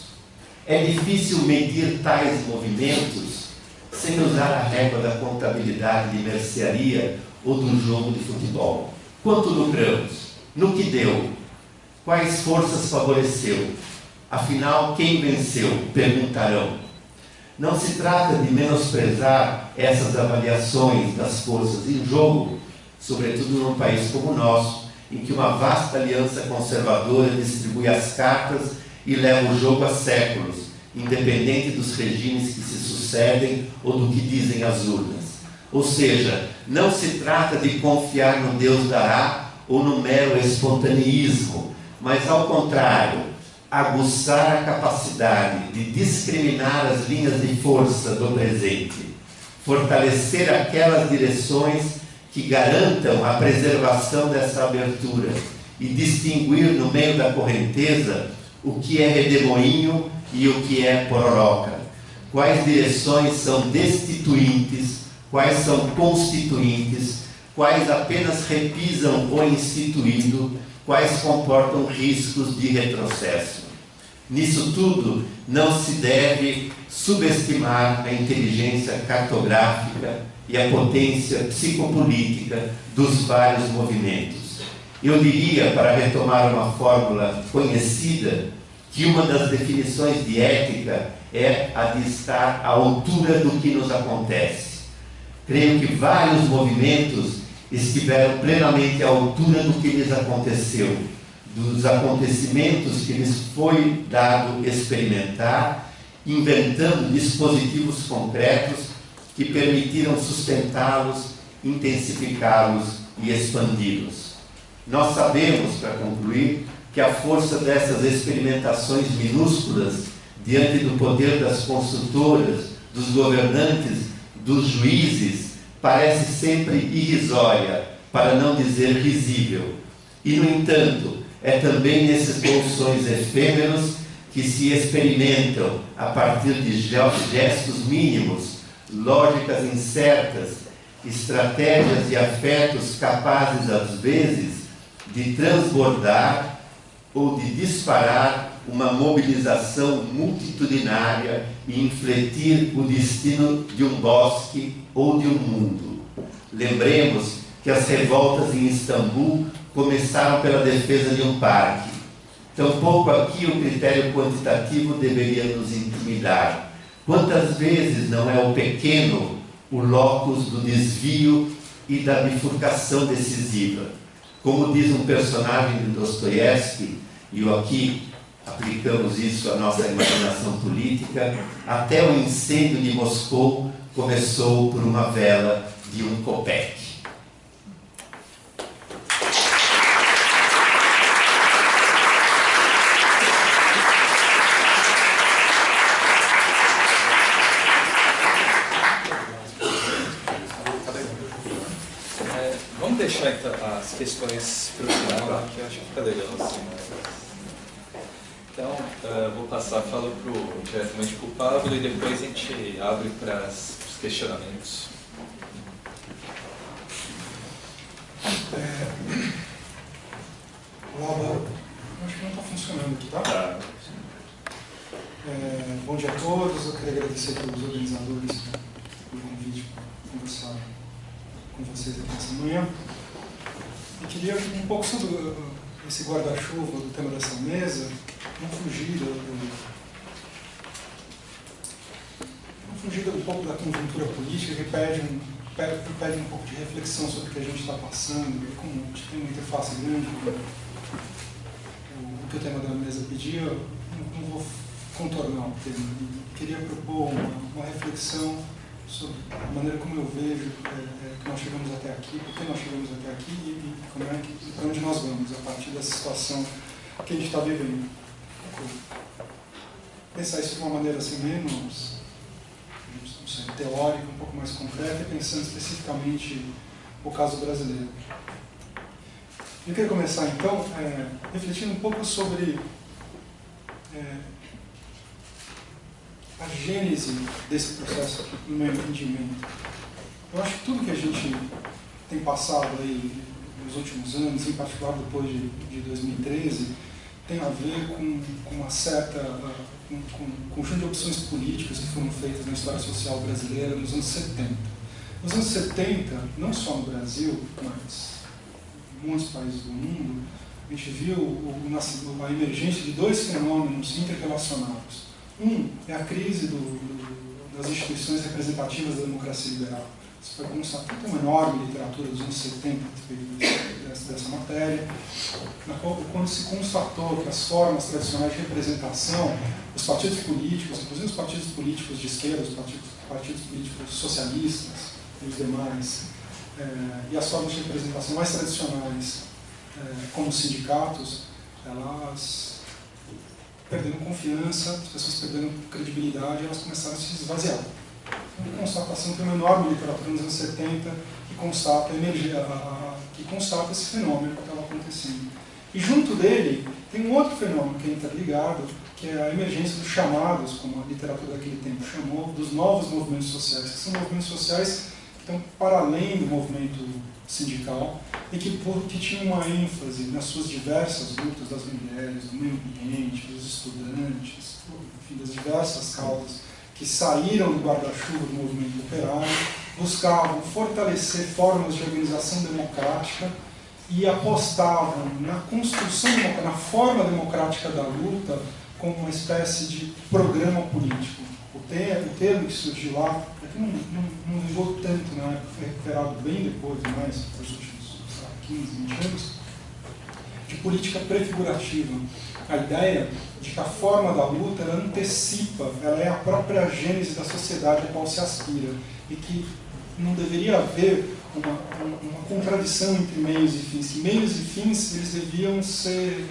É difícil medir tais movimentos sem usar a régua da contabilidade de mercearia ou do jogo de futebol. Quanto lucramos? No que deu? Quais forças favoreceu? Afinal, quem venceu? Perguntarão. Não se trata de menosprezar essas avaliações das forças em jogo, sobretudo num país como o nosso, em que uma vasta aliança conservadora distribui as cartas e leva o jogo há séculos, independente dos regimes que se sucedem ou do que dizem as urnas. Ou seja, não se trata de confiar no Deus dará ou no mero espontaneísmo, mas ao contrário, aguçar a capacidade de discriminar as linhas de força do presente, fortalecer aquelas direções que garantam a preservação dessa abertura e distinguir no meio da correnteza o que é redemoinho e o que é pororoca, quais direções são destituintes, quais são constituintes, quais apenas repisam o instituído, quais comportam riscos de retrocesso. Nisso tudo, não se deve subestimar a inteligência cartográfica e a potência psicopolítica dos vários movimentos. Eu diria, para retomar uma fórmula conhecida, que uma das definições de ética é a de estar à altura do que nos acontece. Creio que vários movimentos estiveram plenamente à altura do que lhes aconteceu, dos acontecimentos que lhes foi dado experimentar, inventando dispositivos concretos que permitiram sustentá-los, intensificá-los e expandi-los. Nós sabemos, para concluir, que a força dessas experimentações minúsculas, diante do poder das construtoras, dos governantes, dos juízes, parece sempre irrisória, para não dizer risível. E, no entanto, é também nesses bolsões efêmeros que se experimentam, a partir de gestos mínimos, lógicas incertas, estratégias e afetos capazes, às vezes, de transbordar ou de disparar uma mobilização multitudinária e infletir o destino de um bosque ou de um mundo. Lembremos que as revoltas em Istambul começaram pela defesa de um parque. Tampouco aqui o critério quantitativo deveria nos intimidar. Quantas vezes não é o pequeno o locus do desvio e da bifurcação decisiva? Como diz um personagem de Dostoiévski, e aqui aplicamos isso à nossa imaginação política, até o incêndio de Moscou começou por uma vela de um kopek. Vamos deixar então as questões para o final, que eu acho que fica legal assim, né? Então, vou passar a fala diretamente para o Pablo e depois a gente abre para os questionamentos. Olá, acho que não está funcionando aqui, tá? Bom dia a todos, eu queria agradecer aos organizadores pelo convite para conversar com vocês aqui nessa manhã. Eu queria um pouco sobre esse guarda-chuva do tema dessa mesa, não fugir um pouco da conjuntura política, que pede um pouco de reflexão sobre o que a gente está passando, e como a gente tem uma interface grande com o que o tema da mesa pedia, eu não vou contornar o tema. Eu queria propor uma reflexão sobre a maneira como eu vejo que nós chegamos até aqui, por que nós chegamos até aqui e para onde nós vamos a partir dessa situação que a gente está vivendo. Pensar isso de uma maneira assim menos, não sei, teórica, um pouco mais concreta e pensando especificamente o caso brasileiro. Eu queria começar então refletindo um pouco sobre a gênese desse processo, no meu entendimento. Eu acho que tudo que a gente tem passado aí nos últimos anos, em particular depois de 2013, tem a ver com uma certa, com um conjunto de opções políticas que foram feitas na história social brasileira nos anos 70. Nos anos 70, não só no Brasil, mas em muitos países do mundo, a gente viu a emergência de dois fenômenos interrelacionados. Um é a crise das instituições representativas da democracia liberal. Isso foi constatado, tem uma enorme literatura dos anos 70 dessa matéria, na qual, quando se constatou que as formas tradicionais de representação, os partidos políticos, inclusive os partidos políticos de esquerda, os partidos políticos socialistas e os demais, e as formas de representação mais tradicionais, como os sindicatos, elas perderam confiança, as pessoas perderam credibilidade e elas começaram a se esvaziar. Uma constatação que uma enorme literatura nos anos 70 que constata esse fenômeno que estava acontecendo. E junto dele tem um outro fenômeno que é interligado, que é a emergência dos chamados, como a literatura daquele tempo chamou, dos novos movimentos sociais, que são movimentos sociais que estão para além do movimento sindical e que tinham uma ênfase nas suas diversas lutas das mulheres, do meio ambiente, dos estudantes, enfim, das diversas causas que saíram do guarda-chuva do movimento operário, buscavam fortalecer formas de organização democrática e apostavam na construção, na forma democrática da luta como uma espécie de programa político. O termo que surgiu lá, aqui não levou tanto na época, foi recuperado bem depois, mais nos últimos 15, 20 anos, de política prefigurativa. A ideia de que a forma da luta ela antecipa, ela é a própria gênese da sociedade a qual se aspira e que não deveria haver uma contradição entre meios e fins. Meios e fins, eles deviam ser...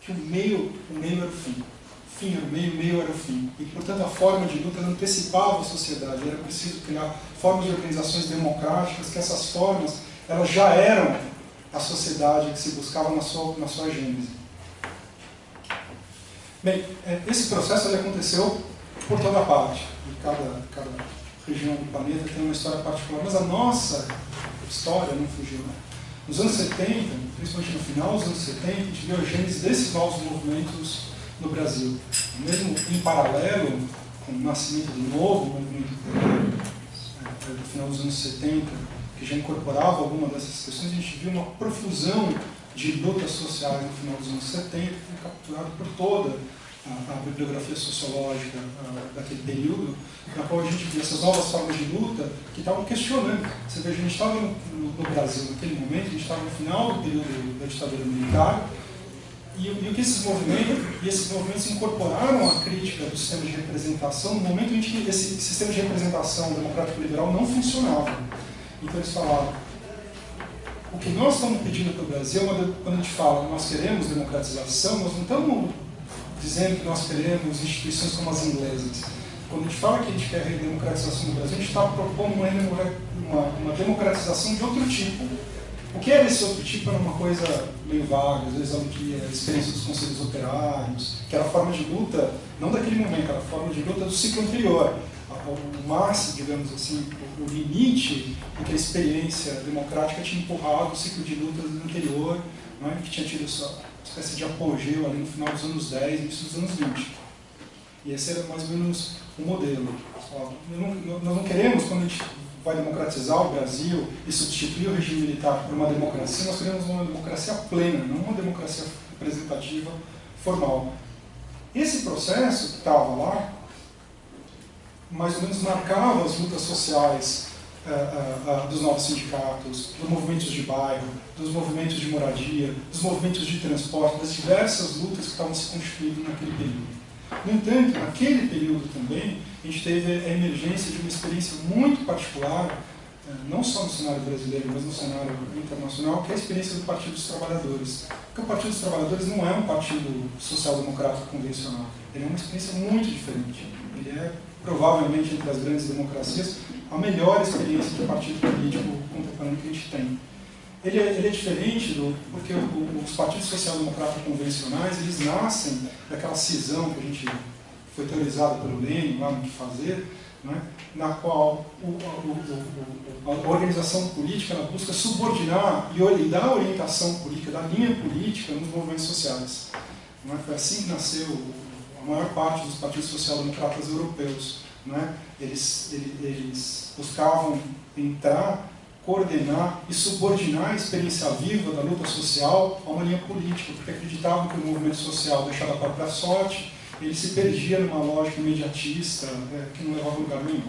que o meio era o fim. O fim era o meio era o fim. E, portanto, a forma de luta antecipava a sociedade. Era preciso criar formas de organizações democráticas, que essas formas elas já eram a sociedade que se buscava na sua gênese. Bem, esse processo ele aconteceu por toda parte. E cada região do planeta tem uma história particular, mas a nossa história não fugiu, né? Nos anos 70, principalmente no final dos anos 70, a gente viu a gênese desses novos movimentos no Brasil. Mesmo em paralelo com o nascimento do novo movimento do final dos anos 70, que já incorporava alguma dessas questões, a gente viu uma profusão de lutas sociais no final dos anos 70, que foi capturado por toda a bibliografia sociológica daquele período, na qual a gente via essas novas formas de luta que estavam questionando. Você veja, a gente estava no Brasil naquele momento, a gente estava no final do período da ditadura militar, e o que esses movimentos incorporaram a crítica do sistema de representação no momento em que esse sistema de representação democrático-liberal não funcionava. Então eles falaram, o que nós estamos pedindo para o Brasil, quando a gente fala nós queremos democratização, nós não estamos dizendo que nós queremos instituições como as inglesas. Quando a gente fala que a gente quer a democratização no Brasil, a gente está propondo uma democratização de outro tipo. O que era esse outro tipo? Era uma coisa meio vaga, às vezes a experiência dos conselhos operários, que era a forma de luta, não daquele momento, era a forma de luta do ciclo anterior. O máximo, digamos assim, o limite em que a experiência democrática tinha empurrado o ciclo de luta anterior, né, que tinha tido essa espécie de apogeu ali no final dos anos 10 e início dos anos 20. E esse era mais ou menos o modelo. Nós não queremos, quando a gente vai democratizar o Brasil e substituir o regime militar por uma democracia, nós queremos uma democracia plena, não uma democracia representativa formal. Esse processo que estava lá, mais ou menos marcava as lutas sociais dos novos sindicatos, dos movimentos de bairro, dos movimentos de moradia, dos movimentos de transporte, das diversas lutas que estavam se constituindo naquele período. No entanto, naquele período também, a gente teve a emergência de uma experiência muito particular, não só no cenário brasileiro, mas no cenário internacional, que é a experiência do Partido dos Trabalhadores. Porque o Partido dos Trabalhadores não é um partido social-democrata convencional, ele é uma experiência muito diferente. Ele é, provavelmente, entre as grandes democracias, a melhor experiência de partido político contemporâneo que a gente tem. Ele é diferente porque os partidos social-democratas convencionais, eles nascem daquela cisão que a gente foi teorizada pelo Lenin, lá no que fazer, né, na qual a organização política ela busca subordinar e dar orientação política, dar linha política nos movimentos sociais. Não é? Foi assim que nasceu a maior parte dos partidos social-democratas europeus. Né? Eles buscavam entrar, coordenar e subordinar a experiência viva da luta social a uma linha política, porque acreditavam que o movimento social, deixado à própria sorte, ele se perdia numa lógica imediatista que não levava a lugar nenhum.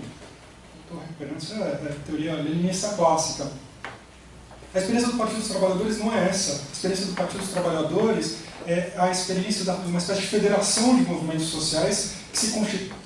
Estou recuperando, isso é teoria leninista clássica. A experiência do Partido dos Trabalhadores não é essa. A experiência do Partido dos Trabalhadores é a experiência de uma espécie de federação de movimentos sociais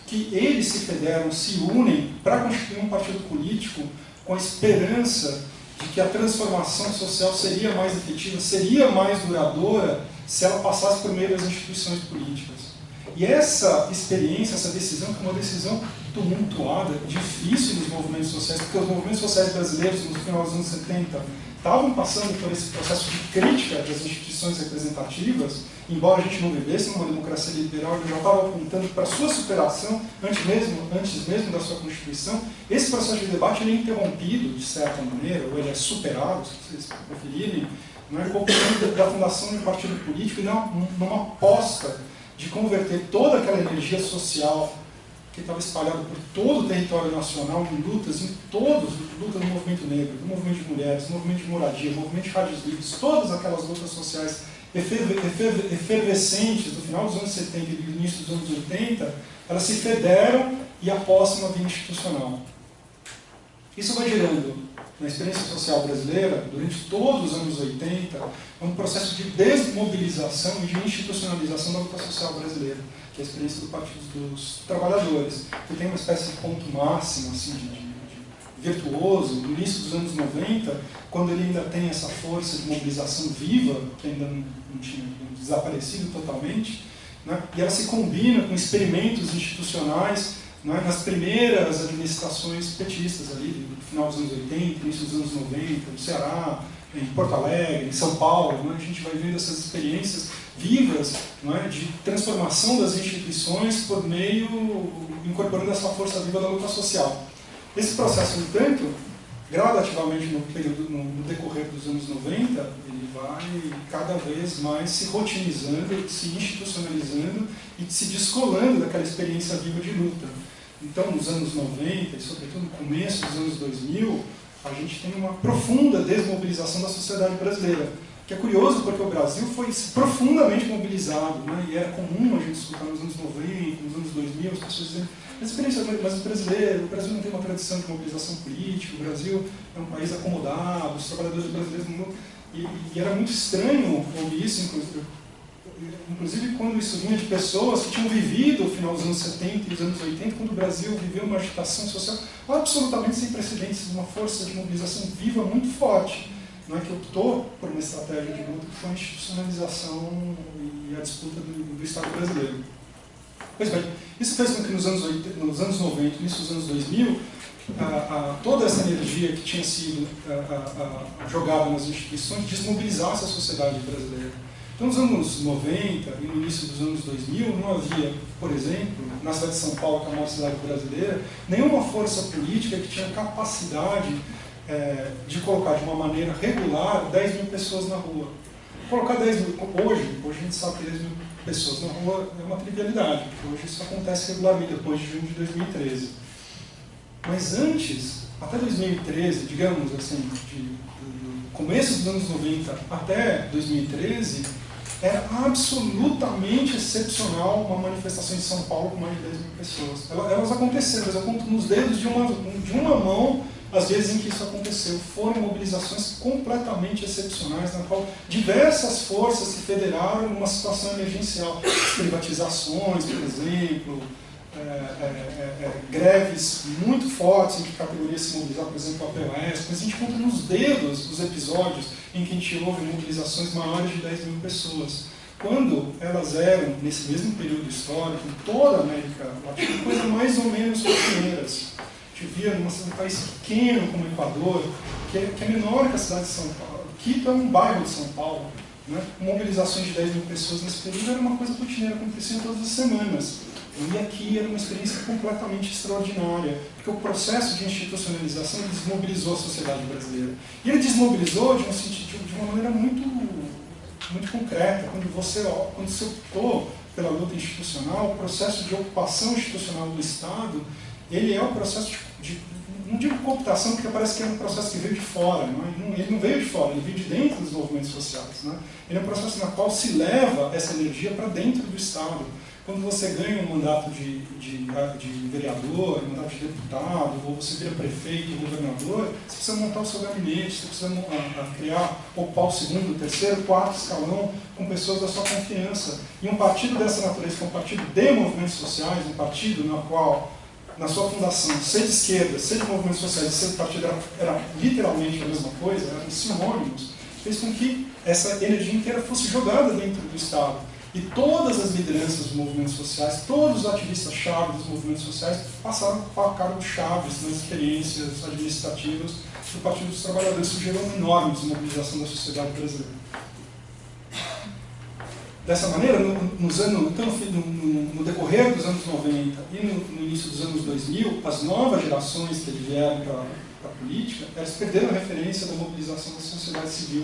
que eles se federam, se unem para constituir um partido político com a esperança de que a transformação social seria mais efetiva, seria mais duradoura se ela passasse por meio das instituições políticas. E essa experiência, essa decisão, que é uma decisão tumultuada, difícil nos movimentos sociais, porque os movimentos sociais brasileiros, no final dos anos 70, estavam passando por esse processo de crítica das instituições representativas, embora a gente não vivesse numa democracia liberal, ele já estava apontando para a sua superação, antes mesmo da sua Constituição. Esse processo de debate ele é interrompido, de certa maneira, ou ele é superado, se vocês preferirem, com o período da fundação de um partido político e numa aposta de converter toda aquela energia social que estava espalhada por todo o território nacional em lutas, lutas do movimento negro, do movimento de mulheres, do movimento de moradia, do movimento de rádios livres, todas aquelas lutas sociais efervescentes do final dos anos 70 e do início dos anos 80, elas se federam e apostam na via institucional. Isso vai gerando, na experiência social brasileira, durante todos os anos 80, um processo de desmobilização e de institucionalização da luta social brasileira, que é a experiência do Partido dos Trabalhadores, que tem uma espécie de ponto máximo assim, virtuoso, no início dos anos 90, quando ele ainda tem essa força de mobilização viva, que ainda não tinha desaparecido totalmente, né? E ela se combina com experimentos institucionais, né, nas primeiras administrações petistas, ali, no final dos anos 80, início dos anos 90, no Ceará, em Porto Alegre, em São Paulo, né, a gente vai vendo essas experiências vivas, né, de transformação das instituições por meio, incorporando essa força viva da luta social. Esse processo, no entanto, gradativamente no decorrer dos anos 90, ele vai cada vez mais se rotinizando, se institucionalizando e se descolando daquela experiência viva de luta. Então, nos anos 90 e, sobretudo, no começo dos anos 2000, a gente tem uma profunda desmobilização da sociedade brasileira. Que é curioso porque o Brasil foi profundamente mobilizado, né? E era comum a gente escutar nos anos 90, nos anos 2000, as pessoas dizendo mas o Brasil não tem uma tradição de mobilização política, o Brasil é um país acomodado, os trabalhadores brasileiros não... E era muito estranho ouvir isso, inclusive quando isso vinha de pessoas que tinham vivido o final dos anos 70 e os anos 80, quando o Brasil viveu uma agitação social absolutamente sem precedentes, uma força de mobilização viva muito forte, não é, que optou por uma estratégia de luta que foi a institucionalização e a disputa do Estado brasileiro. Pois bem, isso fez com que nos anos 90, início dos anos 2000, toda essa energia que tinha sido jogada nas instituições desmobilizasse a sociedade brasileira. Então, nos anos 90 e no início dos anos 2000, não havia, por exemplo, na cidade de São Paulo, que é a maior cidade brasileira, nenhuma força política que tinha capacidade de colocar de uma maneira regular 10 mil pessoas na rua. Colocar 10 mil, hoje a gente sabe que 10 mil pessoas na rua é uma trivialidade, porque hoje isso acontece regularmente, depois de junho de 2013. Mas antes, até 2013, digamos assim, do começo dos anos 90 até 2013, era absolutamente excepcional uma manifestação em São Paulo com mais de 10 mil pessoas. Elas aconteceram, mas eu conto nos dedos de uma mão as vezes em que isso aconteceu. Foram mobilizações completamente excepcionais, na qual diversas forças se federaram numa situação emergencial. Privatizações, por exemplo, greves muito fortes em que categorias se mobilizaram, por exemplo, a POS, mas a gente conta nos dedos os episódios em que a gente houve mobilizações maiores de 10 mil pessoas. Quando elas eram, nesse mesmo período histórico, em toda a América Latina, coisas mais ou menos rotineiras. A gente via num país pequeno como o Equador, que é menor que a cidade de São Paulo. Quito é um bairro de São Paulo. Né? Mobilizações de 10 mil pessoas nesse período era uma coisa rotineira, acontecia todas as semanas. E aqui era uma experiência completamente extraordinária, porque o processo de institucionalização desmobilizou a sociedade brasileira. E ele desmobilizou de uma maneira muito concreta. Quando você optou pela luta institucional, o processo de ocupação institucional do Estado, ele é um processo não digo cooptação, porque parece que é um processo que veio de fora. Ele não veio de fora, ele veio de dentro dos movimentos sociais. Né? Ele é um processo na qual se leva essa energia para dentro do Estado. Quando você ganha um mandato de vereador, um mandato de deputado, ou você vira prefeito ou governador, você precisa montar o seu gabinete, você precisa ocupar o segundo, terceiro, quarto escalão com pessoas da sua confiança. E um partido dessa natureza, que é um partido de movimentos sociais, um partido na qual, na sua fundação, ser de esquerda, ser de movimentos sociais e ser de partido era literalmente a mesma coisa, eram sinônimos, fez com que essa energia inteira fosse jogada dentro do Estado. E todas as lideranças dos movimentos sociais, todos os ativistas-chave dos movimentos sociais passaram a cargo chaves nas experiências administrativas do Partido dos Trabalhadores. Isso gerou uma enorme desmobilização da sociedade brasileira. Dessa maneira, no decorrer dos anos 90 e no início dos anos 2000, as novas gerações que vieram para a política, elas perderam a referência da mobilização da sociedade civil.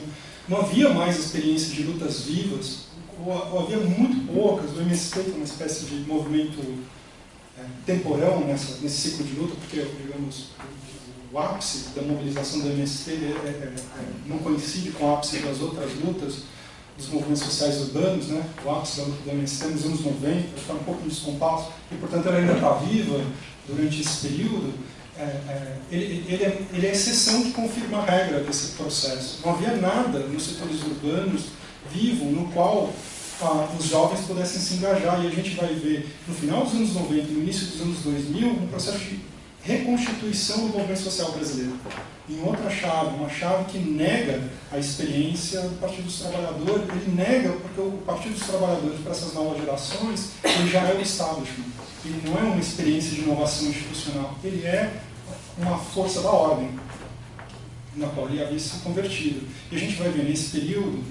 Não havia mais experiência de lutas vivas, ou havia muito poucas. O MST foi uma espécie de movimento temporão nesse ciclo de luta, porque, digamos, o ápice da mobilização do MST não coincide com o ápice das outras lutas dos movimentos sociais urbanos, né? O ápice da luta do MST nos anos 90 está um pouco em descompasso, e, portanto, ela ainda está viva durante esse período. Ele é a exceção que confirma a regra desse processo. Não havia nada nos setores urbanos vivo no qual os jovens pudessem se engajar, e a gente vai ver no final dos anos 90 e no início dos anos 2000 um processo de reconstituição do movimento social brasileiro. Em outra chave, uma chave que nega a experiência do Partido dos Trabalhadores, ele nega porque o Partido dos Trabalhadores, para essas novas gerações, ele já é o establishment. Ele não é uma experiência de inovação institucional, ele é uma força da ordem, na qual ele havia se convertido. E a gente vai ver nesse período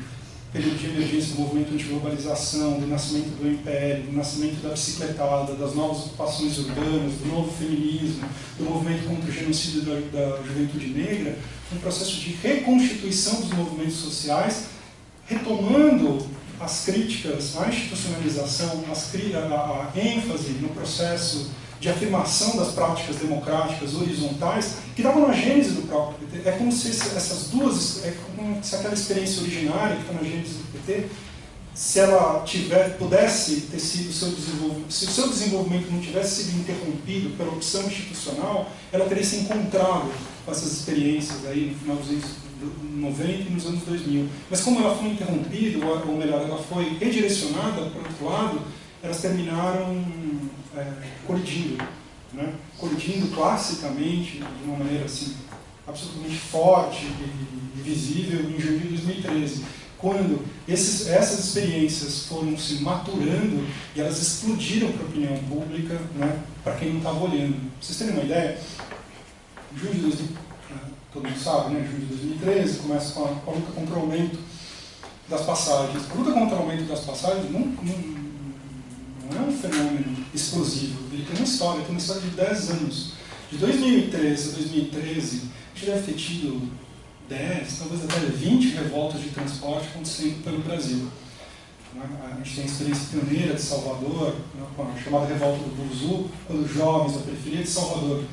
de emergência do movimento antiglobalização, do nascimento do império, do nascimento da bicicletada, das novas ocupações urbanas, do novo feminismo, do movimento contra o genocídio da juventude negra, um processo de reconstituição dos movimentos sociais, retomando as críticas à institucionalização, a ênfase no processo de afirmação das práticas democráticas horizontais, que estavam na gênese do próprio PT. É como se essas duas, é como se aquela experiência originária que está na gênese do PT, se ela pudesse ter sido se o seu desenvolvimento não tivesse sido interrompido pela opção institucional, ela teria se encontrado com essas experiências aí no final dos anos 90 e nos anos 2000. Mas como ela foi interrompida, ou melhor, ela foi redirecionada para o outro lado, elas terminaram colidindo, né? Colidindo classicamente, de uma maneira assim, absolutamente forte e visível em junho de 2013, quando essas experiências foram se maturando e elas explodiram para a opinião pública, né? Para quem não estava olhando. Pra vocês terem uma ideia, em junho de 2013, todo mundo sabe, né? Junho de 2013, começa com a luta contra o aumento das passagens. A luta contra o aumento das passagens não é um fenômeno explosivo, ele tem uma história de 10 anos. De 2013 a 2013, a gente deve ter tido 10, talvez até 20 revoltas de transporte acontecendo pelo Brasil. A gente tem a experiência pioneira de Salvador, com a chamada revolta do Buzu, quando os jovens da periferia de Salvador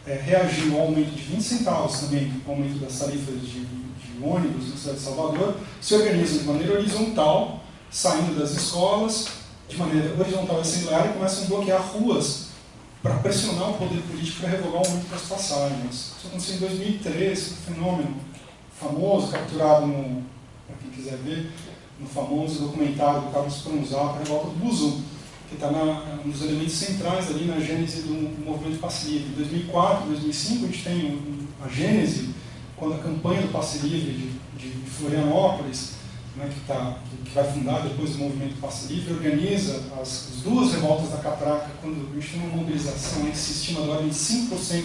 reagiram ao aumento de 20 centavos também, ao aumento das tarifas de ônibus na cidade de Salvador, se organizam de maneira horizontal, saindo das escolas, de maneira horizontal e assembleária, e começam a bloquear ruas para pressionar o poder político para revogar o aumento das passagens. Isso aconteceu em 2013, um fenômeno famoso, capturado, para quem quiser ver, no famoso documentário do Carlos Pronzato, a Revolta do Buzu, que está um dos elementos centrais ali na gênese do movimento Passe Livre. Em 2004, 2005, a gente tem a gênese, quando a campanha do Passe Livre de Florianópolis, né, que vai fundar depois do movimento Passe Livre, organiza as duas revoltas da catraca, quando a gente tem uma mobilização que se estima da ordem de 5%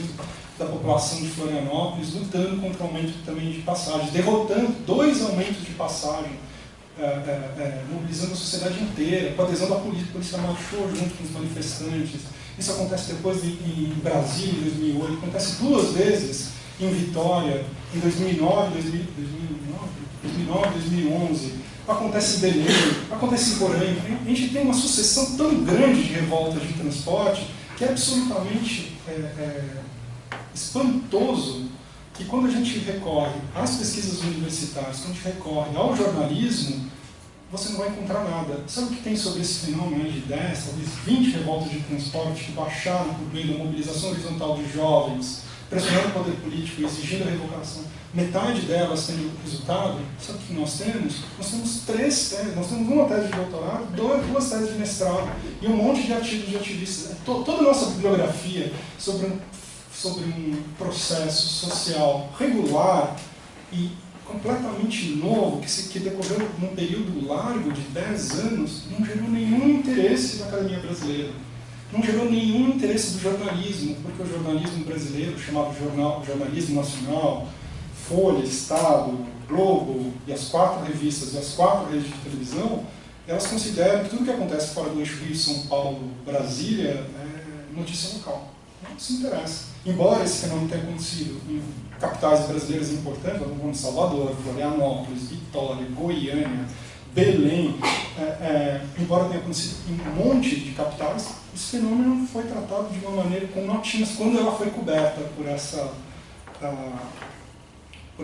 da população de Florianópolis, lutando contra o aumento também de passagem, derrotando 2 aumentos de passagem, mobilizando a sociedade inteira, com a adesão da polícia. A polícia marchou junto com os manifestantes. Isso acontece depois em Brasília, em 2008, acontece 2 vezes em Vitória, em 2009, 2011, acontece em Belém, acontece em Porém. A gente tem uma sucessão tão grande de revoltas de transporte que é absolutamente espantoso que quando a gente recorre às pesquisas universitárias, quando a gente recorre ao jornalismo, você não vai encontrar nada. Sabe o que tem sobre esse fenômeno de 10, talvez 20 revoltas de transporte que baixaram por meio da mobilização horizontal de jovens, pressionando o poder político e exigindo a revogação? Metade delas tendo resultado. Sabe o que nós temos? Nós temos 3 teses. Nós temos uma tese de doutorado, 2 teses de mestrado e um monte de artigos de ativistas. Toda a nossa bibliografia sobre um processo social regular e completamente novo, que decorreu num período largo de 10 anos, não gerou nenhum interesse da academia brasileira. Não gerou nenhum interesse do jornalismo, porque o jornalismo brasileiro, chamado Jornalismo Nacional, Folha, Estado, Globo e as 4 revistas e as 4 redes de televisão, elas consideram que tudo que acontece fora do eixo Rio, São Paulo, Brasília, é notícia local. Não se interessa. Embora esse fenômeno tenha acontecido em capitais brasileiras importantes, como Salvador, Florianópolis, Vitória, Goiânia, Belém, embora tenha acontecido em um monte de capitais, esse fenômeno foi tratado de uma maneira como não tinha, quando ela foi coberta por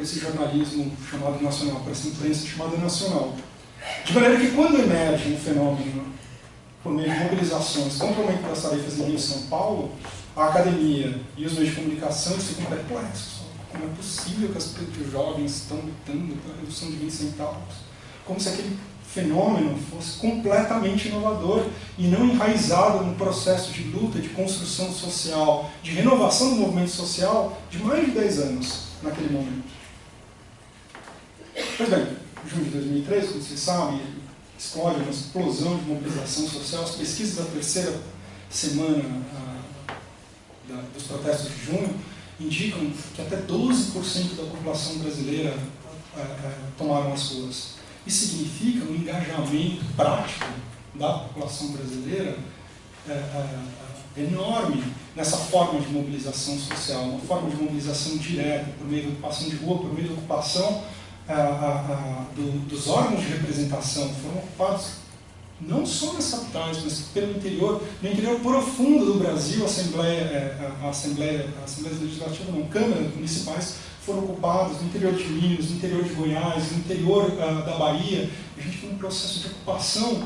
esse jornalismo chamado nacional, por essa imprensa chamada nacional. De maneira que quando emerge um fenômeno por meio de mobilizações contra o aumento das tarifas em Rio e São Paulo, a academia e os meios de comunicação ficam perplexos. Como é possível que os jovens estão lutando pela redução de 20 centavos? como se aquele fenômeno fosse completamente inovador e não enraizado num processo de luta, de construção social, de renovação do movimento social de mais de 10 anos naquele momento. Pois bem, em junho de 2013, como vocês sabem, explode uma explosão de mobilização social. As pesquisas da terceira semana dos protestos de junho indicam que até 12% da população brasileira tomaram as ruas. Isso significa um engajamento prático da população brasileira enorme nessa forma de mobilização social, uma forma de mobilização direta, por meio da ocupação de rua, por meio da ocupação dos órgãos de representação. Foram ocupados não só nas capitais, mas pelo interior, no interior profundo do Brasil, Assembleias Legislativas, não, câmaras municipais foram ocupadas, no interior de Minas, no interior de Goiás, no interior da Bahia. A gente tem um processo de ocupação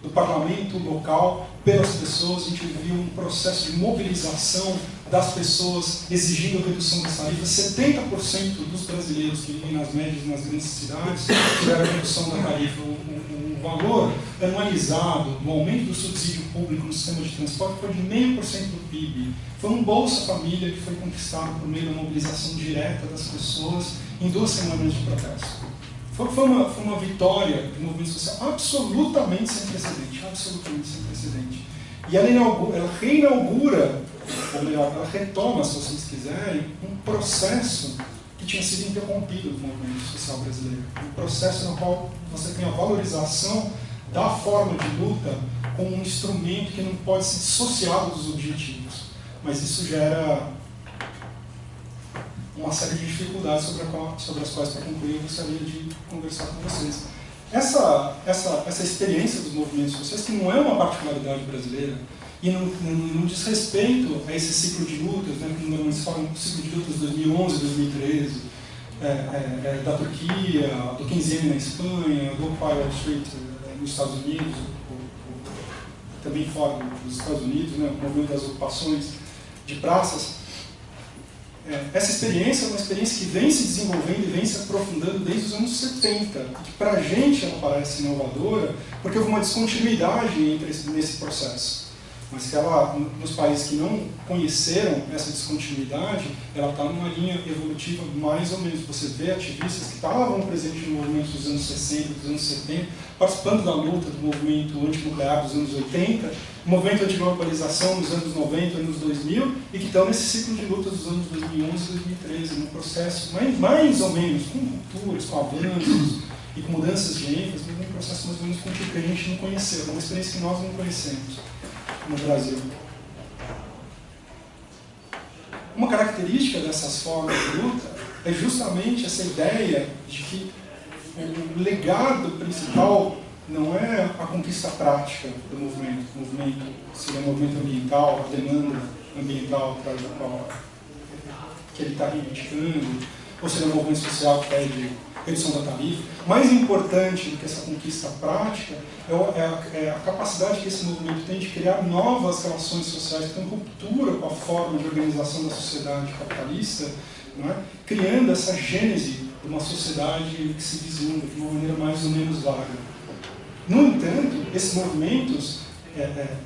do parlamento local pelas pessoas. A gente viu um processo de mobilização das pessoas exigindo a redução das tarifas. 70% dos brasileiros que vivem nas médias e nas grandes cidades tiveram a redução da tarifa. O valor anualizado do aumento do subsídio público no sistema de transporte foi de 0,5% do PIB. Foi um Bolsa Família que foi conquistado por meio da mobilização direta das pessoas em 2 semanas de protesto. Foi uma vitória do movimento social absolutamente sem precedente, absolutamente sem precedente. E ela reinaugura, ou melhor, ela retoma, se vocês quiserem, um processo que tinha sido interrompido do movimento social brasileiro. Um processo no qual você tem a valorização da forma de luta como um instrumento que não pode ser dissociado dos objetivos. Mas isso gera uma série de dificuldades sobre as quais, para concluir, eu gostaria de conversar com vocês. Essa experiência dos movimentos sociais, que não é uma particularidade brasileira, e não diz respeito a esse ciclo de lutas, né, que normalmente se fala um ciclo de lutas de 2011, 2013, da Turquia, do 15M na Espanha, do Occupy Wall Street nos Estados Unidos, também fora dos Estados Unidos, né, o movimento das ocupações de praças. Essa experiência é uma experiência que vem se desenvolvendo e vem se aprofundando desde os anos 70, que para a gente ela parece inovadora, porque houve uma descontinuidade nesse processo. Mas que ela, nos países que não conheceram essa descontinuidade, ela está numa linha evolutiva mais ou menos. Você vê ativistas que estavam presentes no movimento dos anos 60, dos anos 70, participando da luta do movimento antinuclear dos anos 80, movimento antiglobalização nos anos 90, anos 2000, e que estão nesse ciclo de lutas dos anos 2011 e 2013, num processo mais ou menos, com culturas, com avanços e com mudanças de ênfase, mas num processo mais ou menos contínuo que a gente não conheceu, uma experiência que nós não conhecemos no Brasil. Uma característica dessas formas de luta é justamente essa ideia de que o legado principal não é a conquista prática do movimento. O movimento seria um movimento ambiental, a demanda ambiental atrás da qual que ele está reivindicando, ou seria um movimento social que pede redução da tarifa. Mais importante do que essa conquista prática é a capacidade que esse movimento tem de criar novas relações sociais que têm ruptura com a forma de organização da sociedade capitalista, não é? Criando essa gênese de uma sociedade que se vislumbra de uma maneira mais ou menos vaga. No entanto, esses movimentos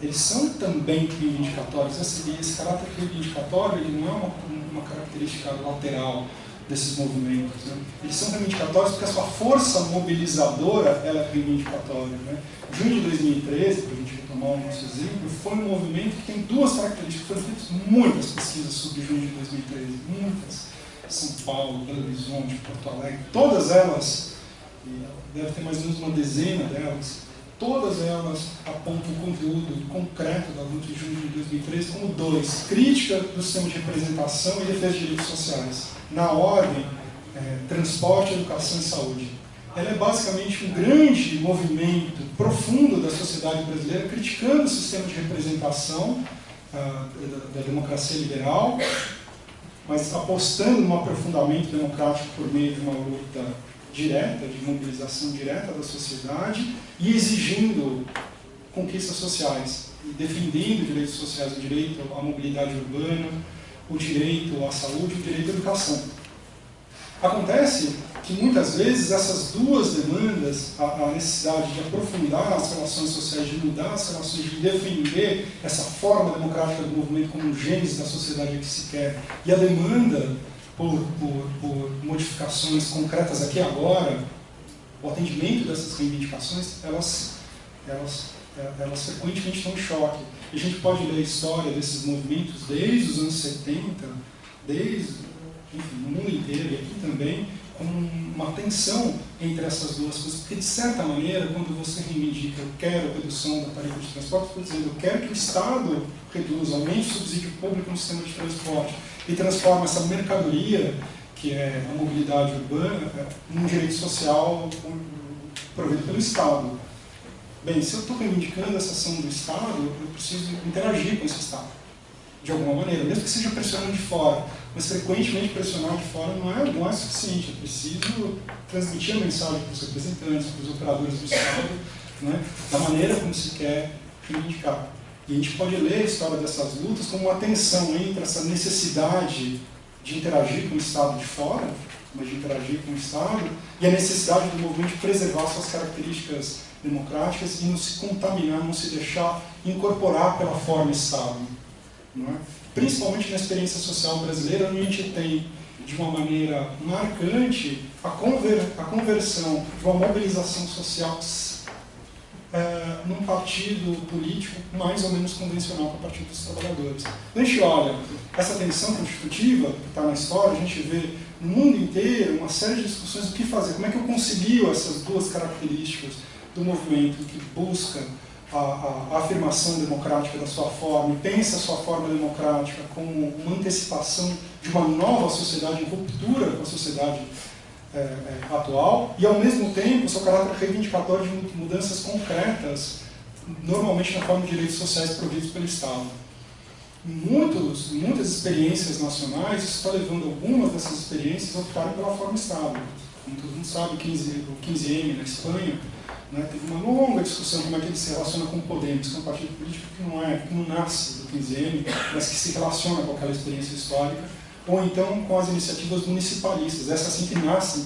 eles são também reivindicatórios. Esse caráter reivindicatório ele não é uma característica lateral desses movimentos, né? Eles são reivindicatórios porque a sua força mobilizadora ela é reivindicatória, né? Junho de 2013, para a gente retomar o nosso exemplo, foi um movimento que tem 2 características. Foram feitas muitas pesquisas sobre junho de 2013, muitas. São Paulo, Belo Horizonte, Porto Alegre, todas elas, deve ter mais ou menos uma dezena delas, todas elas apontam o conteúdo concreto da luta de junho de 2013 como 2: crítica do sistema de representação e defesa de direitos sociais. Na ordem, transporte, educação e saúde. Ela é basicamente um grande movimento profundo da sociedade brasileira criticando o sistema de representação da democracia liberal, mas apostando no aprofundamento democrático por meio de uma luta direta, de mobilização direta da sociedade e exigindo conquistas sociais, e defendendo direitos sociais, o direito à mobilidade urbana, o direito à saúde e o direito à educação. Acontece que muitas vezes essas duas demandas, a necessidade de aprofundar as relações sociais, de mudar as relações, de defender essa forma democrática do movimento como um gênese da sociedade que se quer, e a demanda por modificações concretas aqui e agora, o atendimento dessas reivindicações, elas frequentemente estão em choque. E a gente pode ler a história desses movimentos desde os anos 70, enfim, no mundo inteiro e aqui também, com uma tensão entre essas duas coisas, porque de certa maneira, quando você reivindica, eu quero redução da tarifa de transporte, estou dizendo, eu quero que o Estado reduza, aumente o subsídio público no sistema de transporte e transforme essa mercadoria, que é a mobilidade urbana, num direito social provido pelo Estado. Bem, se eu estou reivindicando essa ação do Estado, eu preciso interagir com esse Estado, de alguma maneira, mesmo que seja pressionando de fora. Mas frequentemente pressionar de fora não é suficiente. Eu preciso transmitir a mensagem para os representantes, para os operadores do Estado, né, da maneira como se quer reivindicar. E a gente pode ler a história dessas lutas como uma tensão entre essa necessidade de interagir com o Estado de fora, mas de interagir com o Estado, e a necessidade do movimento de preservar suas características democráticas e não se contaminar, não se deixar incorporar pela forma Estado. Não é? Principalmente na experiência social brasileira, onde a gente tem, de uma maneira marcante, a conversão de uma mobilização social num partido político mais ou menos convencional, que é o Partido dos Trabalhadores. Quando a gente olha essa tensão constitutiva que está na história, a gente vê no mundo inteiro uma série de discussões do que fazer, como é que eu concilio essas duas características do movimento que busca a afirmação democrática da sua forma, e pensa a sua forma democrática como uma antecipação de uma nova sociedade em ruptura com a sociedade atual, e ao mesmo tempo o seu caráter reivindicatório de mudanças concretas, normalmente na forma de direitos sociais providos pelo Estado. Muitas experiências nacionais, isso está levando algumas dessas experiências a optarem pela forma Estado. Como todo mundo sabe, o 15M na Espanha, né, teve uma longa discussão como é que ele se relaciona com o Podemos, que é um partido político que não nasce do 15M, mas que se relaciona com aquela experiência histórica, ou então com as iniciativas municipalistas, essas assim que nascem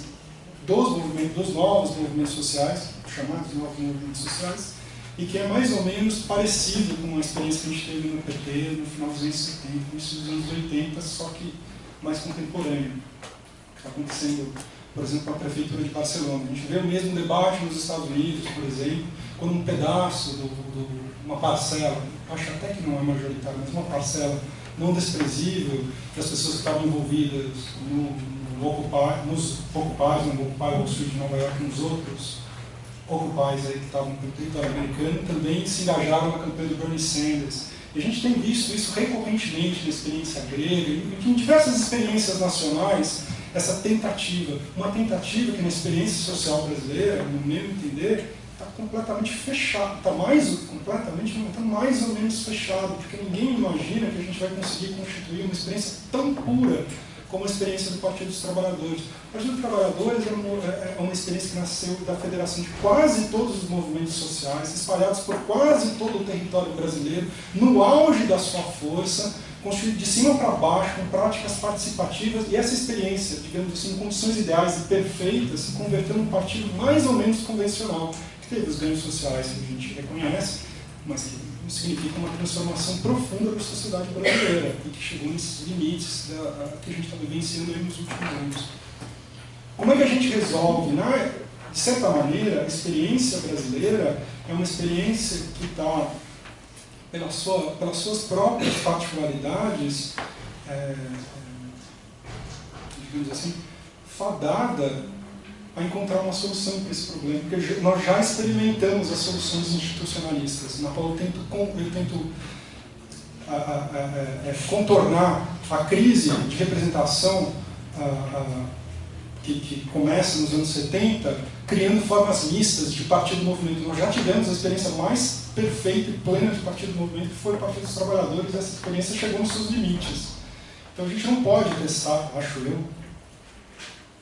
dos novos movimentos sociais, chamados novos movimentos sociais, e que é mais ou menos parecido com a experiência que a gente teve no PT no final dos anos 70, início dos anos 80, só que mais contemporâneo, que está acontecendo, por exemplo, com a Prefeitura de Barcelona. A gente vê o mesmo debate nos Estados Unidos, por exemplo, quando um pedaço, uma parcela, acho até que não é majoritária, mas uma parcela não desprezível das pessoas que estavam envolvidas nos Occupy, no Occupy Wall Street de Nova York e nos outros Occupys aí que estavam no território americano, também se engajaram na campanha do Bernie Sanders. E a gente tem visto isso recorrentemente na experiência grega, em diversas experiências nacionais, essa tentativa, uma tentativa que na experiência social brasileira, no meu entender, está completamente fechado, está mais ou menos fechado, porque ninguém imagina que a gente vai conseguir constituir uma experiência tão pura como a experiência do Partido dos Trabalhadores. O Partido dos Trabalhadores é uma experiência que nasceu da federação de quase todos os movimentos sociais, espalhados por quase todo o território brasileiro, no auge da sua força, construído de cima para baixo, com práticas participativas, e essa experiência, digamos assim, em condições ideais e perfeitas, se converteu num partido mais ou menos convencional, que teve os ganhos sociais que a gente reconhece, mas que significa uma transformação profunda para a sociedade brasileira, e que chegou nesses limites que a gente está vivenciando aí nos últimos anos. Como é que a gente resolve? De certa maneira, a experiência brasileira é uma experiência que está, pelas suas próprias particularidades, digamos assim, fadada a encontrar uma solução para esse problema, porque nós já experimentamos as soluções institucionalistas, na qual eu tento contornar a crise de representação que começa nos anos 70, criando formas mistas de partido-movimento. Nós já tivemos a experiência mais perfeita e plena de partido-movimento, que foi o Partido dos Trabalhadores, e essa experiência chegou nos seus limites. Então a gente não pode testar, acho eu,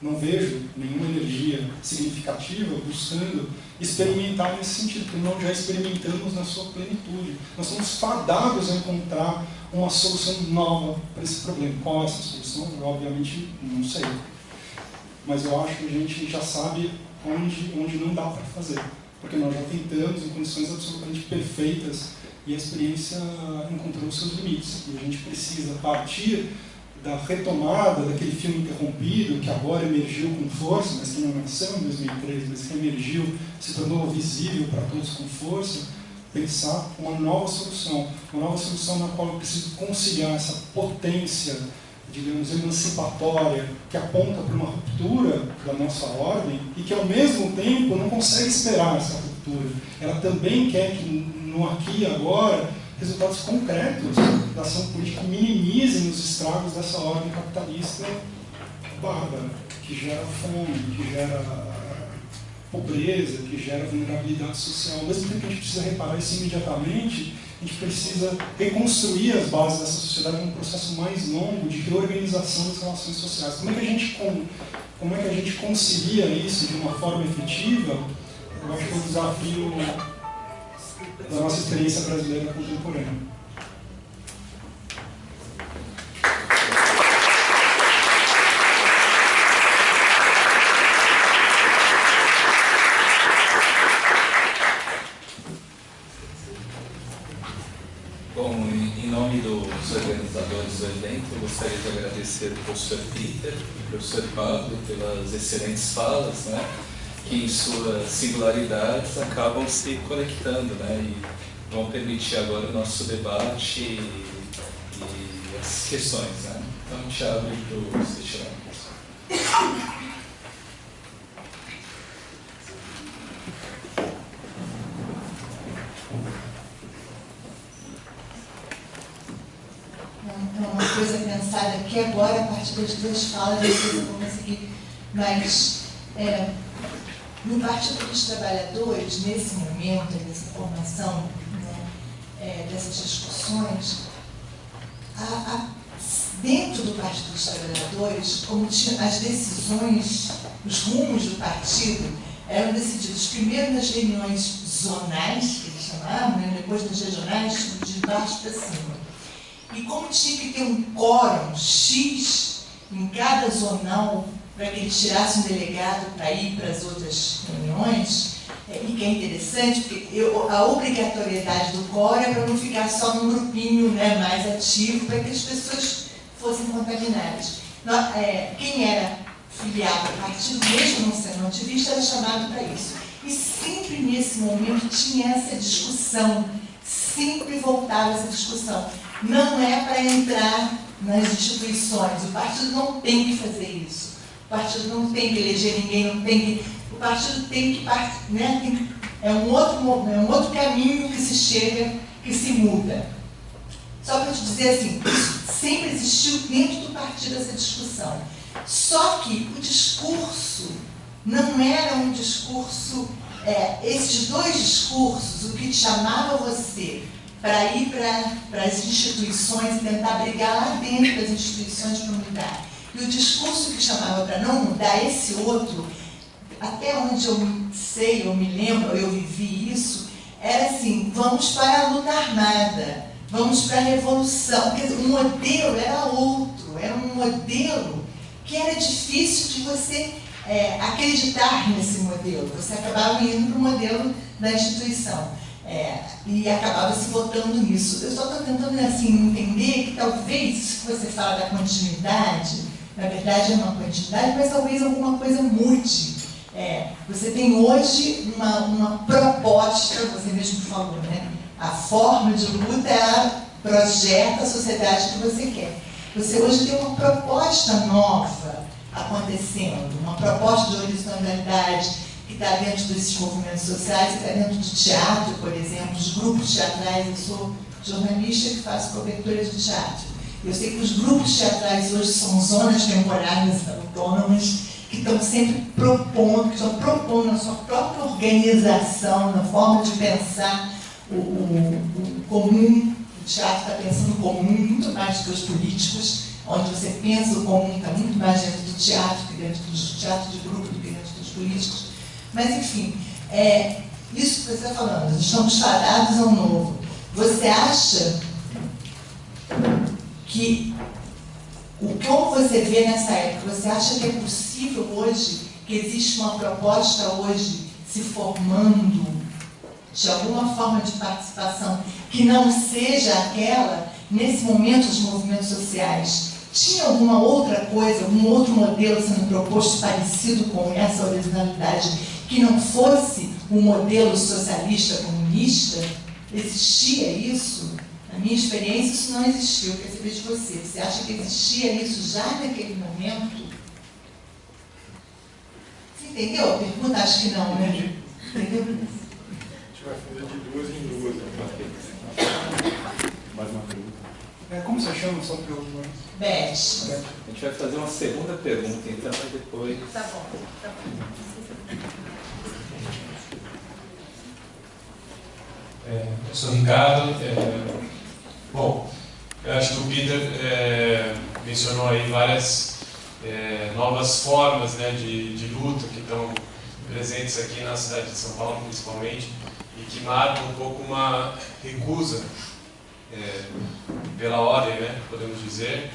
não vejo nenhuma energia significativa buscando experimentar nesse sentido, porque nós já experimentamos na sua plenitude. Nós somos fadados a encontrar uma solução nova para esse problema. Qual é essa solução? Eu, obviamente, não sei. mas eu acho que a gente já sabe onde não dá para fazer, porque nós já tentamos em condições absolutamente perfeitas e a experiência encontrou seus limites. E a gente precisa partir da retomada daquele filme interrompido, que agora emergiu com força, mas que não nasceu em 2003, mas que emergiu, se tornou visível para todos com força, pensar uma nova solução na qual eu preciso conciliar essa potência, digamos, emancipatória, que aponta para uma ruptura da nossa ordem e que, ao mesmo tempo, não consegue esperar essa ruptura. Ela também quer que, no aqui e agora, resultados concretos da ação política minimizem os estragos dessa ordem capitalista bárbara, que gera fome, que gera pobreza, que gera vulnerabilidade social. Ao mesmo tempo que a gente precisa reparar isso imediatamente, a gente precisa reconstruir as bases dessa sociedade num processo mais longo de reorganização das relações sociais. Como é que a gente concilia isso de uma forma efetiva? Eu acho que é um desafio da nossa experiência brasileira contemporânea. Bom, em nome dos organizadores do evento, eu gostaria de agradecer ao professor Peter e ao professor Pablo pelas excelentes falas, né, que em suas singularidades acabam se conectando, né, e vão permitir agora o nosso debate e as questões, né. Então, te abre para os questionamentos. Uma coisa pensada aqui agora, a partir das duas falas, eu vou conseguir, mas no Partido dos Trabalhadores, nesse momento, nessa formação, né, dessas discussões, dentro do Partido dos Trabalhadores, como as decisões, os rumos do partido eram decididos primeiro nas reuniões zonais, que eles chamavam, né, depois nas regionais, de baixo para cima. E como tinha que ter um quórum X em cada zonal para que ele tirasse um delegado para ir para as outras reuniões, e que é interessante, porque a obrigatoriedade do quórum é para não ficar só num grupinho, né, mais ativo, para que as pessoas fossem contaminadas. Quem era filiado ao partido, mesmo não sendo ativista, era chamado para isso. E sempre nesse momento tinha essa discussão, sempre voltava essa discussão. Não é para entrar nas instituições, o partido não tem que fazer isso. O partido não tem que eleger ninguém, não tem que... O partido tem que... Né, é um outro caminho que se chega, que se muda. Só para te dizer assim, sempre existiu dentro do partido essa discussão. Só que o discurso não era um discurso... esses dois discursos, o que te chamava você para ir para as instituições e tentar brigar lá dentro das instituições para mudar. E o discurso que chamava para não mudar, esse outro, até onde eu sei, eu me lembro, eu vivi isso, era assim, vamos para a luta armada, vamos para a revolução. Quer dizer, o modelo era outro, era um modelo que era difícil de você acreditar nesse modelo. Você acabava indo para o modelo da instituição. E acabava se votando nisso. Eu só estou tentando assim, entender que talvez, se você fala da continuidade, na verdade é uma continuidade, mas talvez alguma coisa mude. Você tem hoje uma proposta, você mesmo falou, né? A forma de luta projeta a sociedade que você quer. Você hoje tem uma proposta nova acontecendo, uma proposta de horizontalidade, que está dentro desses movimentos sociais, que está dentro do teatro, por exemplo, os grupos teatrais. Eu sou jornalista que faço cobertura de teatro. Eu sei que os grupos teatrais hoje são zonas temporárias autônomas que estão sempre propondo, que estão propondo na sua própria organização, na forma de pensar o comum. O teatro está pensando o comum muito mais do que os políticos, onde você pensa o comum está muito mais dentro do teatro, que dentro do teatro de grupo, do que dentro dos políticos. Mas, enfim, isso que você está falando, nós estamos fadados ao novo. Você acha que, como você vê nessa época, você acha que é possível possível hoje, que existe uma proposta hoje se formando de alguma forma de participação que não seja aquela, nesse momento, os movimentos sociais? Tinha alguma outra coisa, algum outro modelo sendo proposto parecido com essa originalidade, que não fosse o modelo socialista comunista? Existia isso? Na minha experiência, isso não existiu. Eu quero saber de você. Você acha que existia isso já naquele momento? Você entendeu a pergunta? Acho que não, né? Entendeu? A gente vai fazer de duas em duas. Mais uma pergunta. Como você chama, só para eu... Beth. A gente vai fazer uma segunda pergunta, então, e depois... Tá bom, tá bom. Eu sou Ricardo. Bom, eu acho que o Peter mencionou aí várias novas formas, né, de luta que estão presentes aqui na cidade de São Paulo, principalmente, e que marcam um pouco uma recusa pela ordem, né, podemos dizer,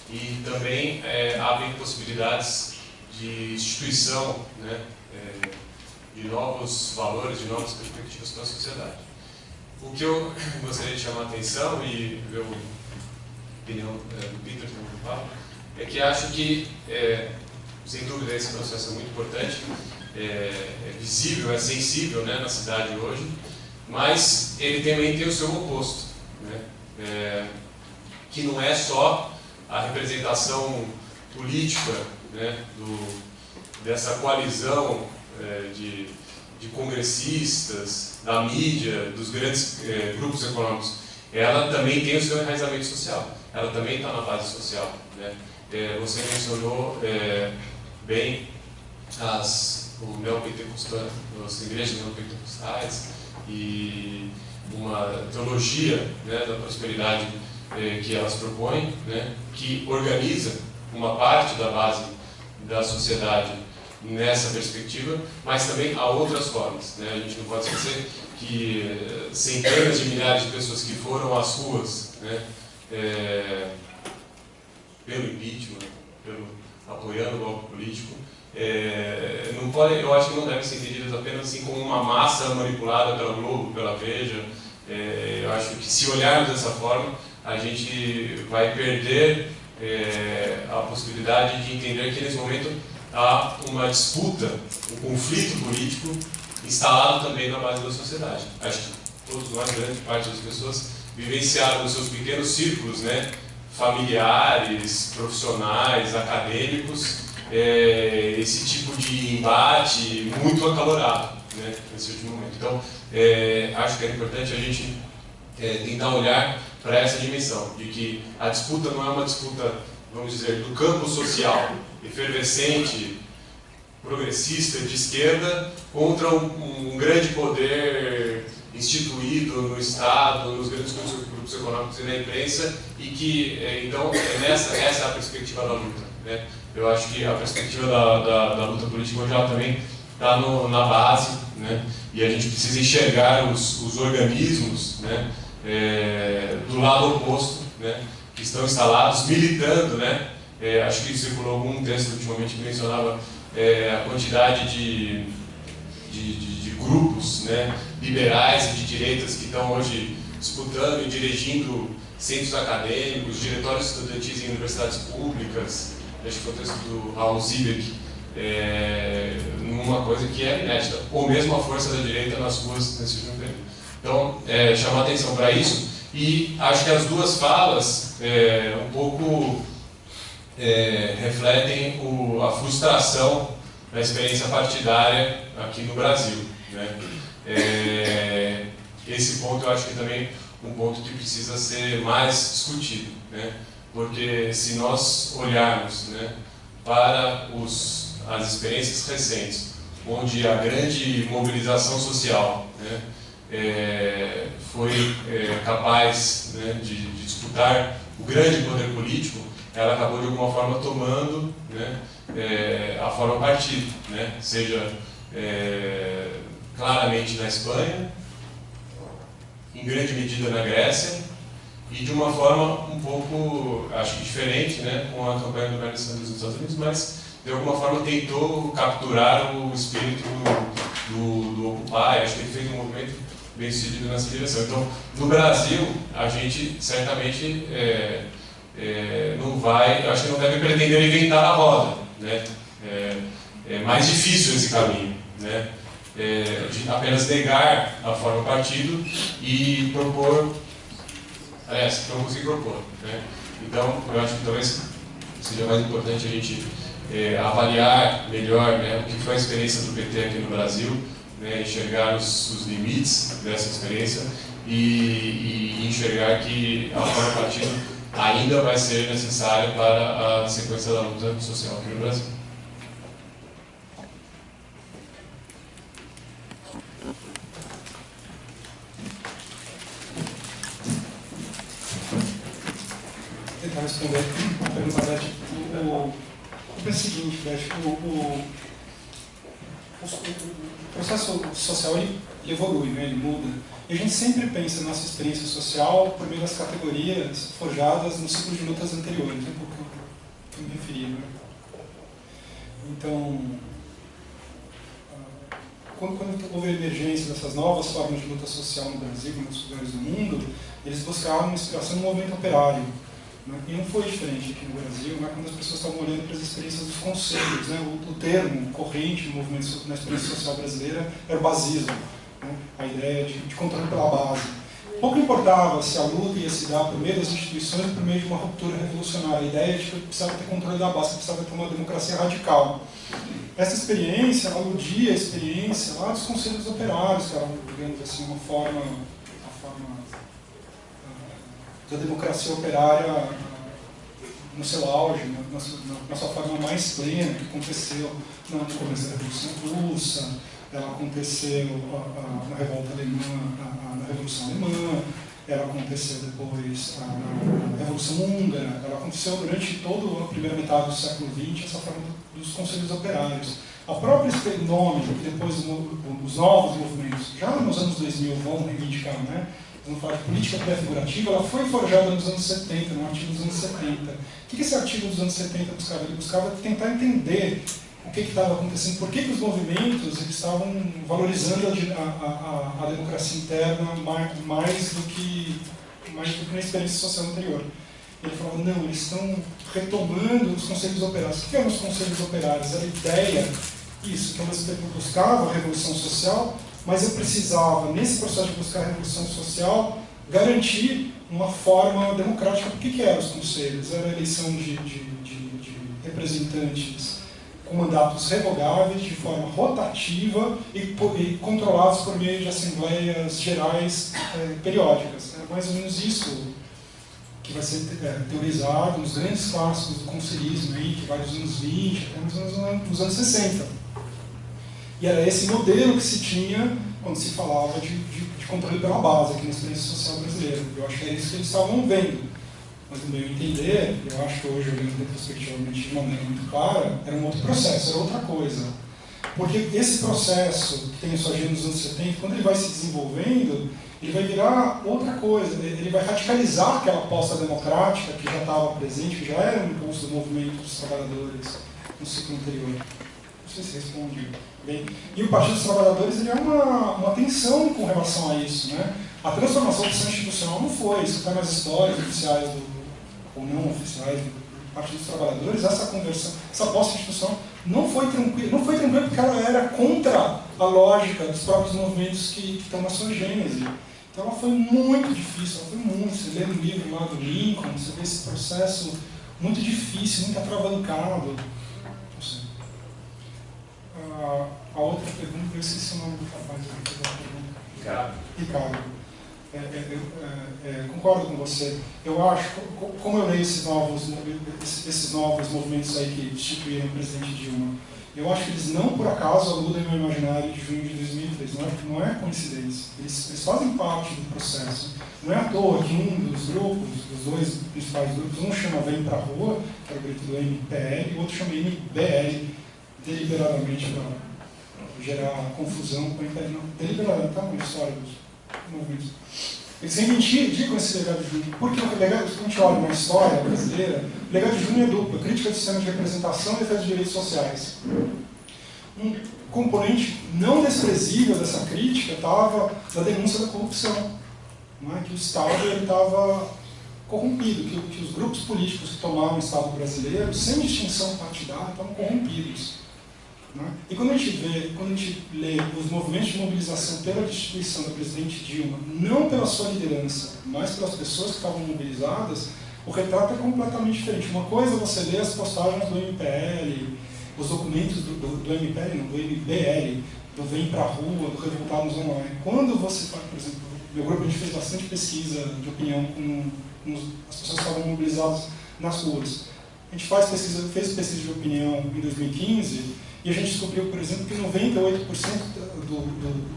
e também abrem possibilidades de instituição, né, de novos valores, de novas perspectivas para a sociedade. O que eu gostaria de chamar a atenção, e ver a opinião do Peter também, é que acho que, sem dúvida, esse processo é muito importante, é visível, é sensível, né, na cidade hoje, mas ele também tem o seu oposto, né, que não é só a representação política, né, dessa coalizão de congressistas, da mídia, dos grandes grupos econômicos. Ela também tem o seu enraizamento social, ela também está na base social, né? Você mencionou bem as igrejas neopentecostais e uma teologia, né, da prosperidade que elas propõem, né, que organiza uma parte da base da sociedade nessa perspectiva, mas também há outras formas, né? A gente não pode esquecer que centenas de milhares de pessoas que foram às ruas, né, pelo impeachment, apoiando o golpe político, não pode, eu acho que não devem ser entendidas apenas assim como uma massa manipulada pela Globo, pela Veja. Eu acho que se olharmos dessa forma, a gente vai perder a possibilidade de entender que nesse momento há uma disputa, um conflito político instalado também na base da sociedade. Acho que todos nós, grande parte das pessoas, vivenciaram nos seus pequenos círculos, né, familiares, profissionais, acadêmicos, esse tipo de embate muito acalorado, né, nesse último momento. Então, acho que é importante a gente tentar olhar para essa dimensão, de que a disputa não é uma disputa, vamos dizer, do campo social, efervescente, progressista, de esquerda, contra um grande poder instituído no Estado, nos grandes grupos econômicos e na imprensa, e que, então, essa é a perspectiva da luta, né? Eu acho que a perspectiva da luta política hoje também está na base, né? E a gente precisa enxergar os organismos, né, do lado oposto, né, que estão instalados, militando, né? Acho que circulou algum texto ultimamente que mencionava a quantidade de grupos, né, liberais e de direitas que estão hoje disputando e dirigindo centros acadêmicos, diretórios estudantis em universidades públicas. Acho que foi o texto do Raul Zibek, numa coisa que é inédita, ou mesmo a força da direita nas ruas nesse último período. Então, chamar atenção para isso, e acho que as duas falas um pouco refletem a frustração da experiência partidária aqui no Brasil, né? Esse ponto eu acho que também é um ponto que precisa ser mais discutido, né? Porque se nós olharmos, né, para as experiências recentes, onde a grande mobilização social, né, foi capaz, né, de disputar o grande poder político, ela acabou de alguma forma tomando, né, a forma partido, né, seja claramente na Espanha, em grande medida na Grécia, e de uma forma um pouco, acho que diferente, né, com a campanha do Bernie Sanders nos Estados Unidos, mas de alguma forma tentou capturar o espírito do Occupy. Acho que ele fez um movimento bem sucedido nessa direção. Então, no Brasil, a gente certamente não vai, acho que não deve pretender inventar a roda, né? É mais difícil esse caminho, né? De apenas negar a forma partido e propor, não conseguir propor, né? Então, eu acho que talvez seja mais importante a gente avaliar melhor, né, o que foi a experiência do PT aqui no Brasil, né, enxergar os limites dessa experiência e enxergar que a forma partido ainda vai ser necessária para a sequência da luta social aqui no Brasil. Tentar responder a pergunta da Beth. É o seguinte, Beth, o processo social ele evolui, né? Ele muda. E a gente sempre pensa na nossa experiência social por meio das categorias forjadas no ciclo de lutas anteriores, um pouco que eu me referi, né? Então, quando houve a emergência dessas novas formas de luta social no Brasil e em outros lugares do mundo, eles buscaram uma inspiração no movimento operário. E não foi diferente aqui no Brasil, né, quando as pessoas estavam olhando para as experiências dos conselhos. Né, o termo corrente no movimento, na experiência social brasileira era o basismo, né, a ideia de controle pela base. Pouco importava se a luta ia se dar por meio das instituições ou por meio de uma ruptura revolucionária. A ideia de que precisava ter controle da base, que precisava ter uma democracia radical. Essa experiência aludia à experiência lá dos conselhos operários, que eram, digamos assim, uma forma da democracia operária no seu auge, na sua forma mais plena, que aconteceu no começo da Revolução Russa, ela aconteceu na Revolta Alemã, na Revolução Alemã, ela aconteceu depois na Revolução Húngara, ela aconteceu durante toda a primeira metade do século XX, essa forma dos conselhos operários. A própria nome que depois os novos movimentos, já nos anos 2000, vão reivindicar, né? Vamos falar de política pré-figurativa, ela foi forjada nos anos 70, no artigo dos anos 70. O que esse artigo dos anos 70 buscava? Ele buscava tentar entender o que estava acontecendo, por que os movimentos eles estavam valorizando a democracia interna mais do que na experiência social anterior. Ele falava, não, eles estão retomando os conselhos operários. O que eram os conselhos operários? Era a ideia, isso, que ao mesmo tempo buscava a revolução social, mas eu precisava, nesse processo de buscar a revolução social, garantir uma forma democrática. O que eram os conselhos? Era a eleição de representantes com mandatos revogáveis, de forma rotativa e controlados por meio de assembleias gerais periódicas. É mais ou menos isso que vai ser teorizado nos grandes clássicos do conselhismo, aí, que vai dos anos 20 até nos anos 60. E era esse modelo que se tinha quando se falava de controle pela base aqui na experiência social brasileira. Eu acho que era isso que eles estavam vendo. Mas, no meu entender, eu acho que hoje, olhando retrospectivamente de maneira muito clara, era um outro processo, era outra coisa. Porque esse processo que tem a sua agenda nos anos 70, quando ele vai se desenvolvendo, ele vai virar outra coisa, ele vai radicalizar aquela aposta democrática que já estava presente, que já era um impulso do movimento dos trabalhadores no ciclo anterior. Não sei se respondi bem. E o Partido dos Trabalhadores ele é uma tensão com relação a isso, né? A transformação do sistema institucional não foi, isso está nas histórias oficiais ou não oficiais do Partido dos Trabalhadores, essa conversão, essa aposta institucional não foi tranquila porque ela era contra a lógica dos próprios movimentos que estão na sua gênese. Então ela foi muito difícil, você lê no livro lá do Lincoln, você vê esse processo muito difícil, muito atravancado. A outra pergunta, eu esqueci o nome do rapaz que fez a pergunta. Ricardo. Concordo com você. Eu acho, como eu leio esses novos movimentos aí que instituíram o presidente Dilma, eu acho que eles não por acaso aludem ao imaginário de junho de 2003. Não é coincidência. Eles fazem parte do processo. Não é à toa que um dos grupos, dos dois principais grupos, um chama Vem Pra Rua, que é o grito do MPL, e o outro chama MBL, deliberadamente para gerar confusão com o MPL. Deliberadamente, está na história dos movimentos. Eles reivindicam esse legado júnior. Porque o legado, se a gente olha na história brasileira, o legado júnior é duplo: crítica do sistema de representação e defesa dos direitos sociais. Um componente não desprezível dessa crítica estava na denúncia da corrupção, não é? Que o Estado estava corrompido, que os grupos políticos que tomavam o Estado brasileiro, sem distinção partidária, estavam corrompidos. Não é? E quando a gente lê os movimentos de mobilização pela destituição da presidente Dilma, não pela sua liderança, mas pelas pessoas que estavam mobilizadas, o retrato é completamente diferente. Uma coisa é você ler as postagens do MPL, os documentos do MPL, não, do MBL, do Vem Pra Rua, do Revoltados Online. Quando você faz, por exemplo, meu grupo, a gente fez bastante pesquisa de opinião com as pessoas que estavam mobilizadas nas ruas. A gente fez pesquisa de opinião em 2015 e a gente descobriu, por exemplo, que 98%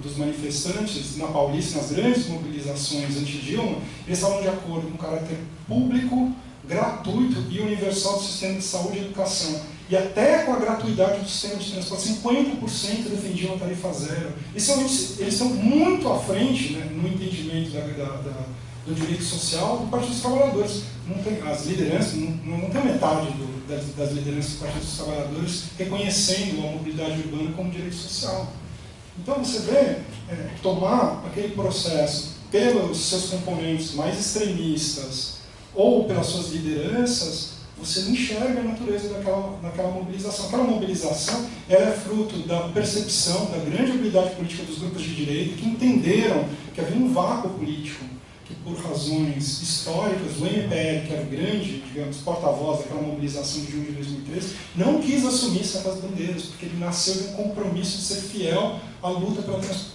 dos manifestantes na Paulista, nas grandes mobilizações anti-Dilma, eles estavam de acordo com o caráter público, gratuito e universal do sistema de saúde e educação. E até com a gratuidade do sistema de transporte, 50% defendiam a tarifa zero. Eles estão muito à frente, né, no entendimento do direito social do Partido dos Trabalhadores. Não tem, as lideranças, não tem metade das lideranças do Partido dos Trabalhadores reconhecendo a mobilidade urbana como direito social. Então você vê tomar aquele processo pelos seus componentes mais extremistas ou pelas suas lideranças, você não enxerga a natureza daquela mobilização. Aquela mobilização ela é fruto da percepção da grande habilidade política dos grupos de direita, que entenderam que havia um vácuo político, que por razões históricas, o MPL, que era o grande, digamos, porta-voz daquela mobilização de junho de 2013, não quis assumir certas bandeiras, porque ele nasceu de um compromisso de ser fiel à luta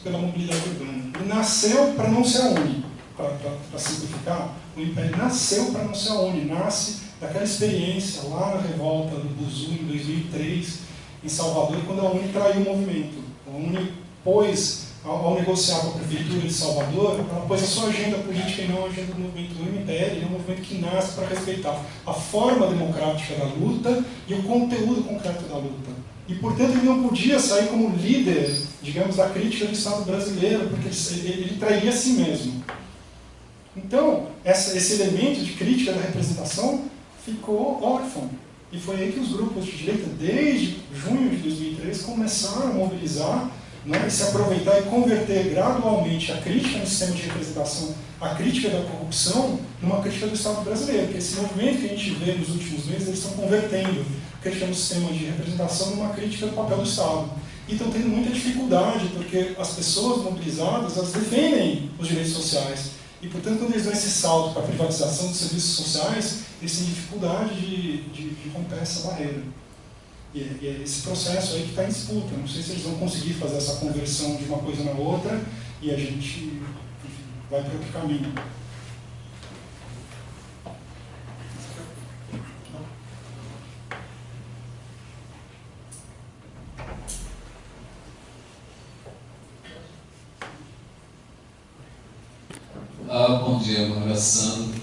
pela mobilidade urbana. Ele nasceu para não ser a UNE, para simplificar, o MPL nasceu para não ser a UNE, nasce daquela experiência lá na revolta do Buzu em 2003, em Salvador, quando a UNE traiu o movimento. A UNE pôs, ao negociar com a Prefeitura de Salvador, ela pôs a sua agenda política e não a agenda do movimento do MPL, é um movimento que nasce para respeitar a forma democrática da luta e o conteúdo concreto da luta. E, portanto, ele não podia sair como líder, digamos, da crítica do Estado brasileiro, porque ele trairia a si mesmo. Então, esse elemento de crítica da representação ficou órfão. E foi aí que os grupos de direita, desde junho de 2003, começaram a mobilizar, né, e se aproveitar e converter gradualmente a crítica no sistema de representação, a crítica da corrupção, numa crítica do Estado brasileiro. Porque esse movimento que a gente vê nos últimos meses, eles estão convertendo a crítica no sistema de representação numa crítica do papel do Estado. E estão tendo muita dificuldade, porque as pessoas mobilizadas, elas defendem os direitos sociais. E, portanto, quando eles dão esse salto para a privatização dos serviços sociais, eles têm dificuldade de romper essa barreira. E é esse processo aí que está em disputa. Não sei se eles vão conseguir fazer essa conversão de uma coisa na outra e a gente, enfim, vai para outro caminho. Bom dia, meu nome é Sandro.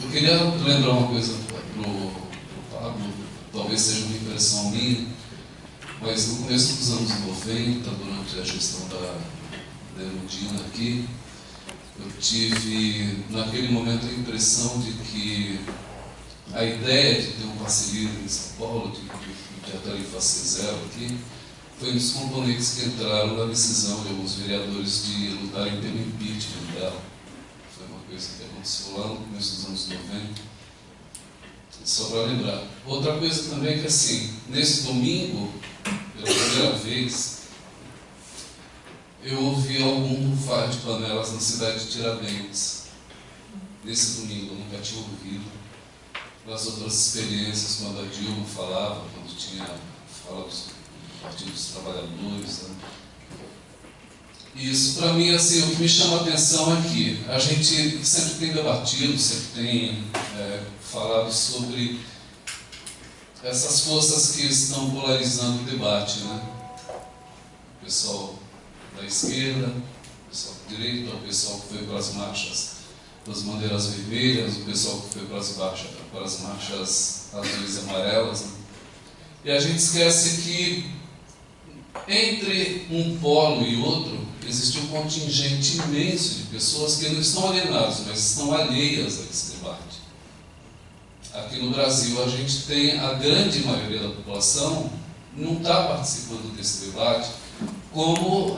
Eu queria lembrar uma coisa para o Pablo, talvez seja uma impressão minha, mas no começo dos anos 90, durante a gestão da Erundina aqui, eu tive, naquele momento, a impressão de que a ideia de ter um parcerismo em São Paulo, de a tarifa ser zero aqui, foi um dos componentes que entraram na decisão de alguns vereadores de lutarem pelo impeachment dela. Foi uma coisa que aconteceu lá no começo dos anos 90. Só para lembrar. Outra coisa também é que, assim, nesse domingo, pela primeira vez, eu ouvi algum rufar de panelas na cidade de Tiradentes. Nesse domingo, eu nunca tinha ouvido. Nas outras experiências, quando a Dilma falava, quando tinha fala dos Partido dos Trabalhadores, né? E isso, para mim, assim, o que me chama a atenção é que a gente sempre tem debatido, sempre tem falado sobre essas forças que estão polarizando o debate, né? O pessoal da esquerda, o pessoal da direita, o pessoal que foi para as marchas das bandeiras vermelhas, o pessoal que foi para as marchas azuis e amarelas, né? E a gente esquece que entre um polo e outro, existe um contingente imenso de pessoas que não estão alienadas, mas estão alheias a esse debate. Aqui no Brasil, a gente tem a grande maioria da população não está participando desse debate, como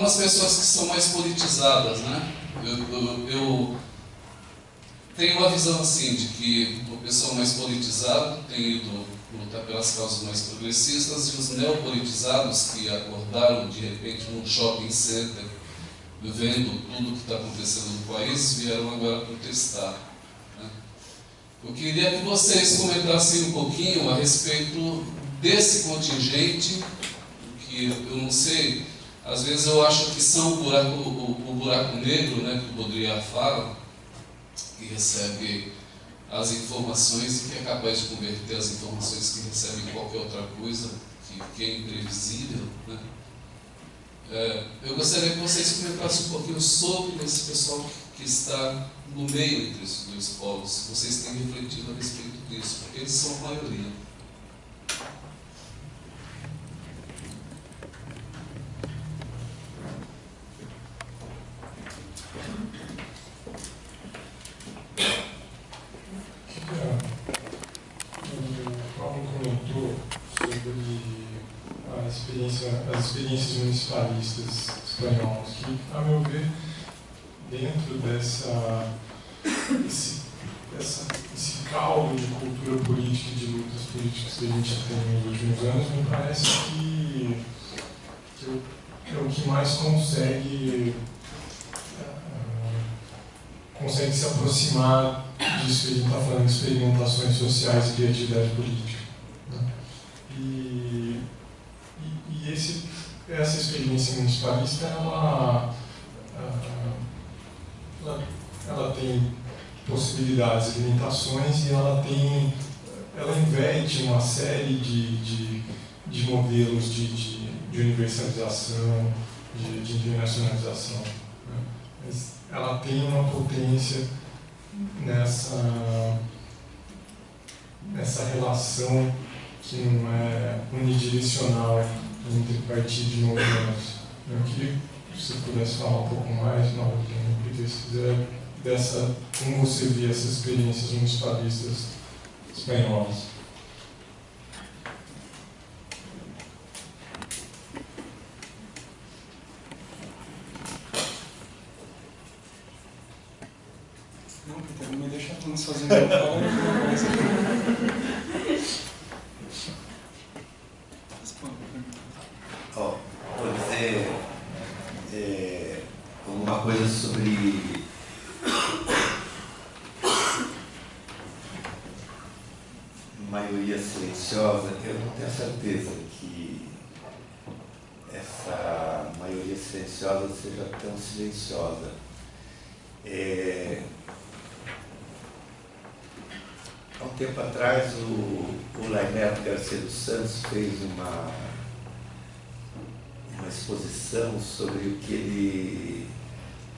as pessoas que são mais politizadas, né? Eu tenho uma visão assim de que o pessoal mais politizado tem ido lutar pelas causas mais progressistas e os neopolitizados que acordaram de repente num shopping center, vendo tudo o que está acontecendo no país, vieram agora protestar, né? Eu queria que vocês comentassem um pouquinho a respeito desse contingente, que eu não sei, às vezes eu acho que são o buraco negro, né, que o Baudrillard fala, que recebe as informações e que é capaz de converter as informações que recebe em qualquer outra coisa, que é imprevisível, né? Eu gostaria que vocês comentassem um pouquinho sobre esse pessoal que está no meio entre esses dois polos, se vocês têm refletido a respeito disso, porque eles são a maioria. O Paulo comentou sobre as experiências municipalistas espanholas, que, a meu ver, dentro esse caldo de cultura política e de lutas políticas que a gente tem nos últimos anos, me parece que é o que mais consegue se aproximar disso que a gente está falando, de experimentações sociais e criatividade política, né? E essa experiência municipalista, ela tem possibilidades e limitações, e ela inverte uma série de modelos de universalização, de internacionalização, né? Mas ela tem uma potência nessa relação que não é unidirecional entre partidos e movimentos. Eu queria que você pudesse falar um pouco mais, Peter, se quiser, como você vê essas experiências municipalistas espanholas. Não, Peter, não me deixa falando sozinho, eu falo alguma coisa. Vou dizer alguma coisa sobre maioria silenciosa. Eu não tenho certeza que essa maioria silenciosa seja tão silenciosa. Há um tempo atrás, o Laernesto Garcia dos Santos fez uma exposição sobre o que ele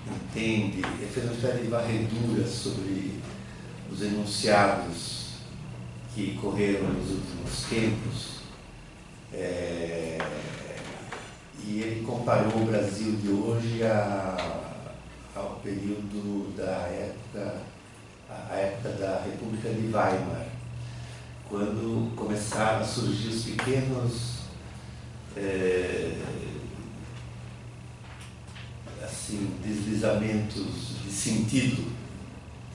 entende. Ele fez uma espécie de varredura sobre os enunciados que correram nos últimos tempos, e ele comparou o Brasil de hoje ao período da época da República de Weimar, quando começaram a surgir os pequenos deslizamentos de sentido,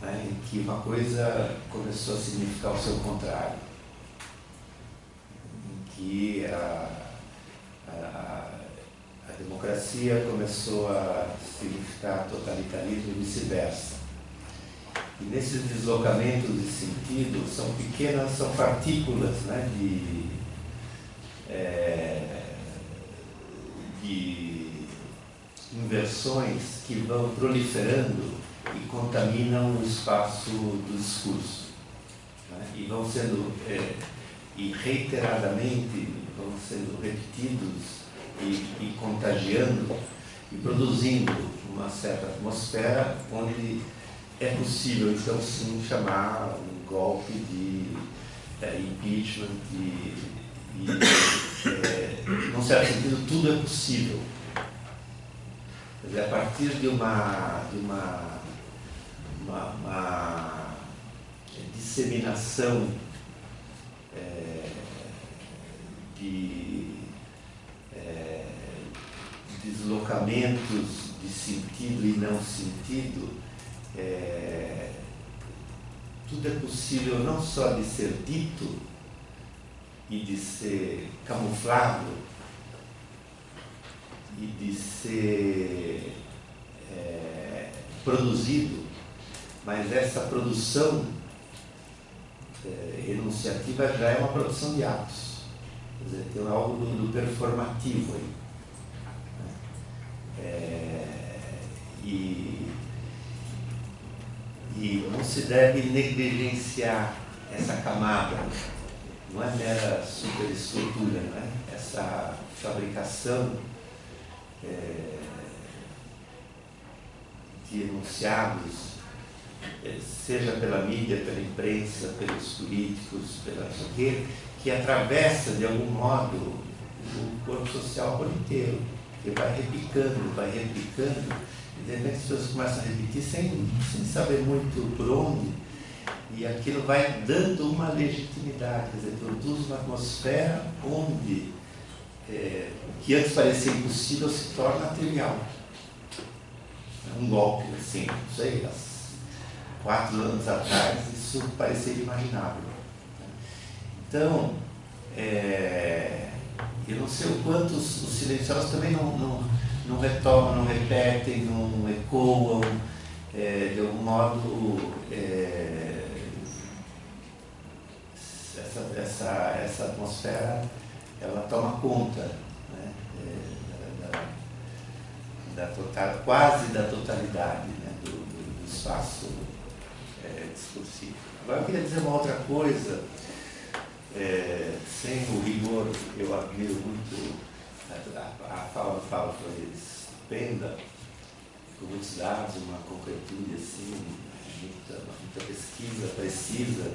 né, em que uma coisa começou a significar o seu contrário, em que a democracia começou a significar totalitarismo e vice-versa. E nesses deslocamentos de sentido são partículas, né, de inversões que vão proliferando e contaminam o espaço do discurso, né, e vão sendo e reiteradamente vão sendo repetidos e contagiando e produzindo uma certa atmosfera onde é possível, então, sim, chamar um golpe de impeachment, não certo sentido, tudo é possível. Quer dizer, a partir de uma disseminação de deslocamentos de sentido e não sentido, tudo é possível não só de ser dito e de ser camuflado e de ser produzido, mas essa produção enunciativa já é uma produção de atos. Quer dizer, tem algo do performativo aí. E não se deve negligenciar essa camada. Não é mera superestrutura, não é? Essa fabricação de enunciados, seja pela mídia, pela imprensa, pelos políticos, que atravessa de algum modo o corpo social por inteiro, que vai replicando, e de repente as pessoas começam a repetir sem saber muito por onde, e aquilo vai dando uma legitimidade, quer dizer, produz uma atmosfera onde o que antes parecia impossível se torna trivial. Um golpe, assim, não sei, há 4 anos atrás isso parecia inimaginável. Então, eu não sei o quanto os silenciosos também não retomam, não repetem, não ecoam, de algum modo, essa atmosfera, ela toma conta, né, quase da totalidade, né, do espaço discursivo. Agora eu queria dizer uma outra coisa, sem o rigor, eu admiro muito, a fala do Paulo foi estupenda, com muitos dados, uma concretude assim, muita pesquisa precisa,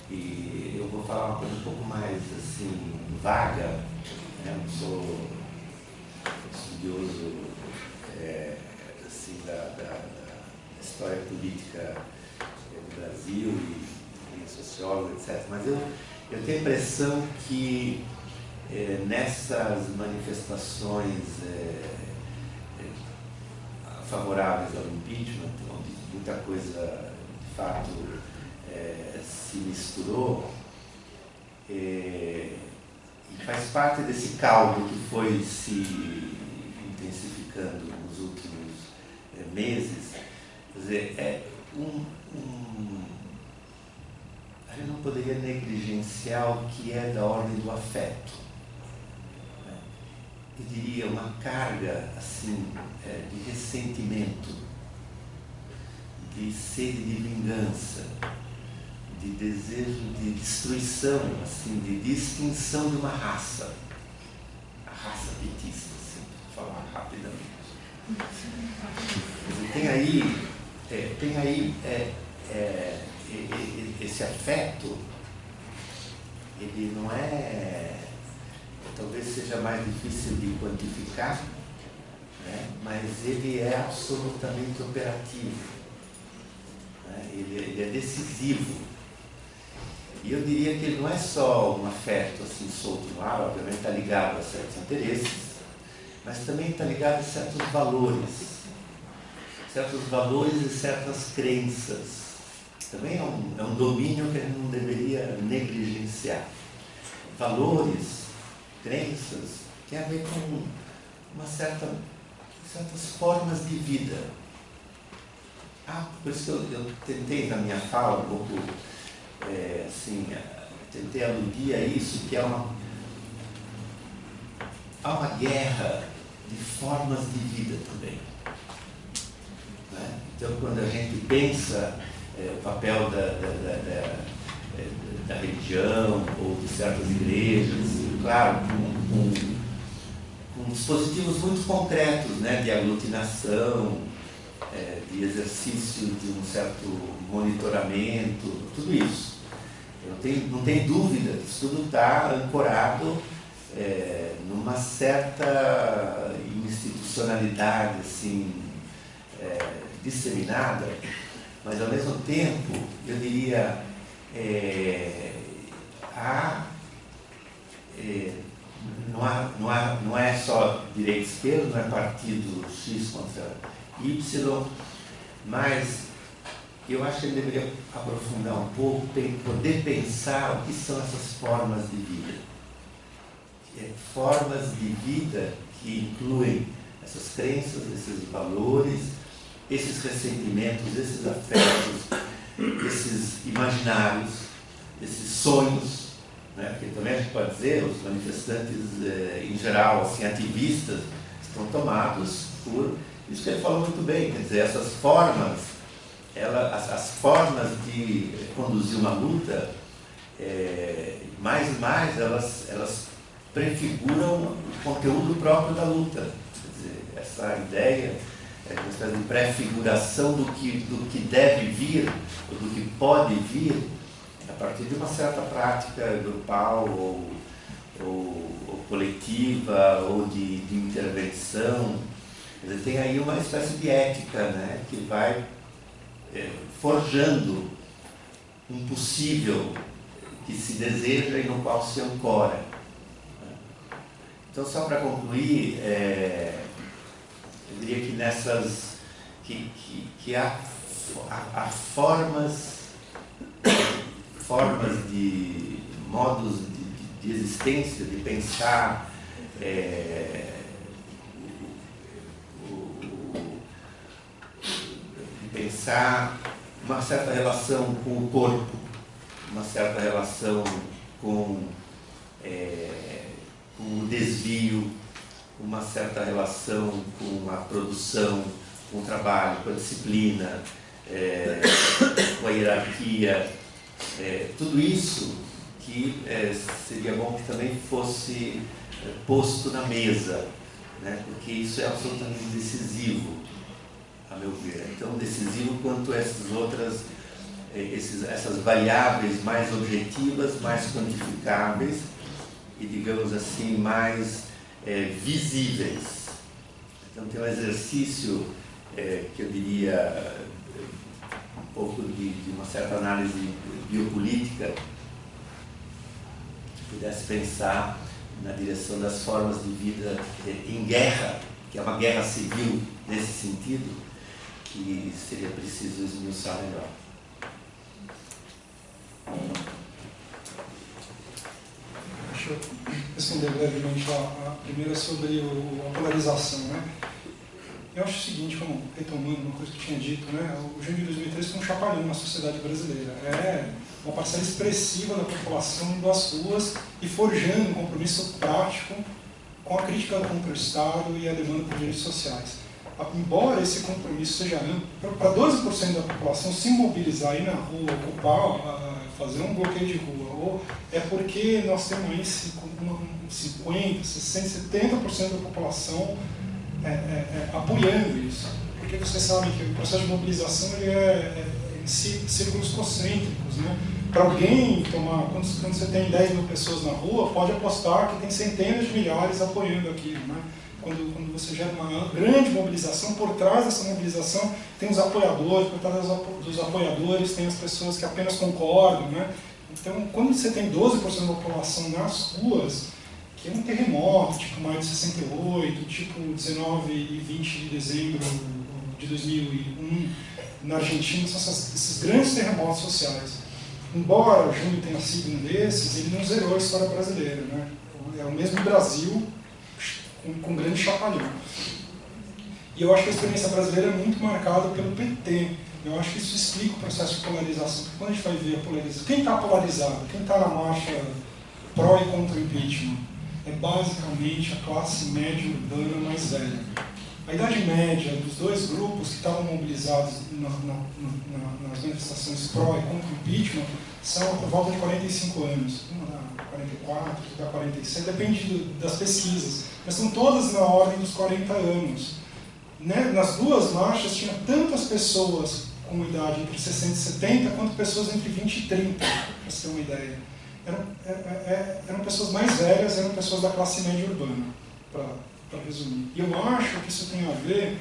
e eu vou falar uma coisa um pouco mais assim, vaga, né? Não sou estudioso assim, da história política do Brasil e sociólogo, etc. Mas eu tenho a impressão que nessas manifestações favoráveis ao impeachment, onde muita coisa de fato se misturou, e faz parte desse caldo que foi se intensificando nos últimos meses. Quer dizer, a gente não poderia negligenciar o que é da ordem do afeto. Eu diria uma carga assim, de ressentimento, de sede de vingança, de desejo de destruição, assim, de extinção de uma raça, a raça petista, assim, para falar rapidamente. Tem aí esse afeto, ele não talvez seja mais difícil de quantificar, né? Mas ele é absolutamente operativo, né? Ele é decisivo. E eu diria que ele não é só um afeto assim solto no ar, obviamente está ligado a certos interesses, mas também está ligado a certos valores e certas crenças. Também é um domínio que a gente não deveria negligenciar. Valores, crenças, tem a ver com certas formas de vida. Por isso eu tentei na minha fala um pouco, tentei aludir a isso, que há uma guerra de formas de vida também. Né? Então, quando a gente pensa o papel da religião ou de certas igrejas, claro, com dispositivos muito concretos, né, de aglutinação, de exercício de um certo monitoramento, tudo isso. Não tem dúvida que isso tudo está ancorado certa institucionalidade assim, disseminada, mas ao mesmo tempo, eu diria, não é só direita e esquerda, não é partido X contra Y, mas eu acho que ele deveria aprofundar um pouco, poder pensar o que são essas formas de vida. Formas de vida que incluem essas crenças, esses valores, esses ressentimentos, esses afetos, esses imaginários, esses sonhos, né? Porque também a gente pode dizer, os manifestantes em geral, assim, ativistas, estão tomados por isso que ele falou muito bem, quer dizer, essas formas, as formas de conduzir uma luta, mais e mais elas prefiguram o conteúdo próprio da luta. Quer dizer, essa ideia uma espécie de prefiguração do que deve vir, ou do que pode vir, a partir de uma certa prática grupal ou coletiva, ou de intervenção. Quer dizer, tem aí uma espécie de ética, né, que vai forjando um possível que se deseja e no qual se ancora. Então, só para concluir, eu diria que nessas que há formas de modos de existência, de pensar, uma certa relação com o corpo, uma certa relação com o desvio, uma certa relação com a produção, com o trabalho, com a disciplina, com a hierarquia, tudo isso que seria bom que também fosse posto na mesa, né? Porque isso é absolutamente decisivo, a meu ver. Então, decisivo quanto essas outras, essas variáveis mais objetivas, mais quantificáveis e, digamos assim, mais visíveis. Então, tem um exercício que eu diria um pouco de uma certa análise biopolítica, que pudesse pensar na direção das formas de vida em guerra, que é uma guerra civil nesse sentido, que seria preciso esmiuçar melhor. Deixa eu responder brevemente a primeira sobre a polarização, né? Eu acho o seguinte, como retomando uma coisa que eu tinha dito, né? O junho de 2013 foi um chacoalhão na sociedade brasileira. Uma parcela expressiva da população indo às ruas e forjando um compromisso prático com a crítica contra o Estado e a demanda por direitos sociais. Embora esse compromisso seja amplo, para 12% da população se mobilizar, ir na rua, ocupar, fazer um bloqueio de rua, ou é porque nós temos aí 50%, 60%, 70% da população apoiando isso. Porque vocês sabem que o processo de mobilização ele em círculos concêntricos, né? Para alguém tomar, quando você tem 10 mil pessoas na rua, pode apostar que tem centenas de milhares apoiando aquilo, né? Quando você gera uma grande mobilização, por trás dessa mobilização tem os apoiadores, por trás dos apoiadores tem as pessoas que apenas concordam, né? Então, quando você tem 12% da população nas ruas, que é um terremoto, tipo maio de 68, tipo 19 e 20 de dezembro de 2001, na Argentina, são esses grandes terremotos sociais. Embora junho tenha sido um desses, ele não zerou a história brasileira, né? É o mesmo Brasil com grande chacoalhão. E eu acho que a experiência brasileira é muito marcada pelo PT. Eu acho que isso explica o processo de polarização. Porque quando a gente vai ver a polarização, quem está polarizado, quem está na marcha pró e contra o impeachment, é basicamente a classe média urbana mais velha. A idade média dos dois grupos que estavam mobilizados nas manifestações pró e contra o impeachment são por volta de 45 anos. Uma dá 44, outra dá 46, depende das pesquisas. Mas são todas na ordem dos 40 anos. Né? Nas duas marchas tinha tantas pessoas com idade entre 60 e 70 quanto pessoas entre 20 e 30, para você ter uma ideia. Eram pessoas mais velhas, eram pessoas da classe média urbana. para resumir. E eu acho que isso tem a ver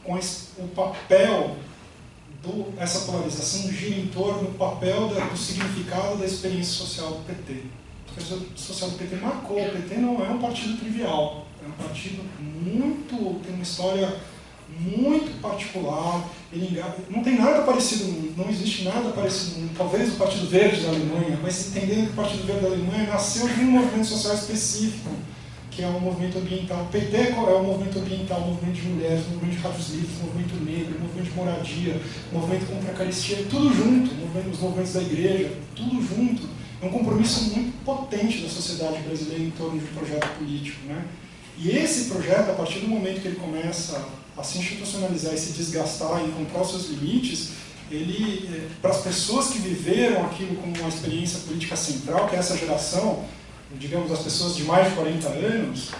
com o papel essa polarização gira em torno do papel do significado da experiência social do PT. A experiência social do PT marcou. O PT não é um partido trivial, é um partido tem uma história muito particular. Não tem nada parecido, não existe nada parecido, talvez o Partido Verde da Alemanha, mas entendendo que o Partido Verde da Alemanha nasceu de um movimento social específico, que é o movimento ambiental. O PT é o movimento ambiental, o movimento de mulheres, o movimento de rádios livres, o movimento negro, o movimento de moradia, o movimento contra a carestia, tudo junto, os movimentos da igreja, tudo junto. É um compromisso muito potente da sociedade brasileira em torno de um projeto político, né? E esse projeto, a partir do momento que ele começa a se institucionalizar e se desgastar e encontrar os seus limites, ele, para as pessoas que viveram aquilo como uma experiência política central, que é essa geração, digamos, as pessoas de mais de 40 anos,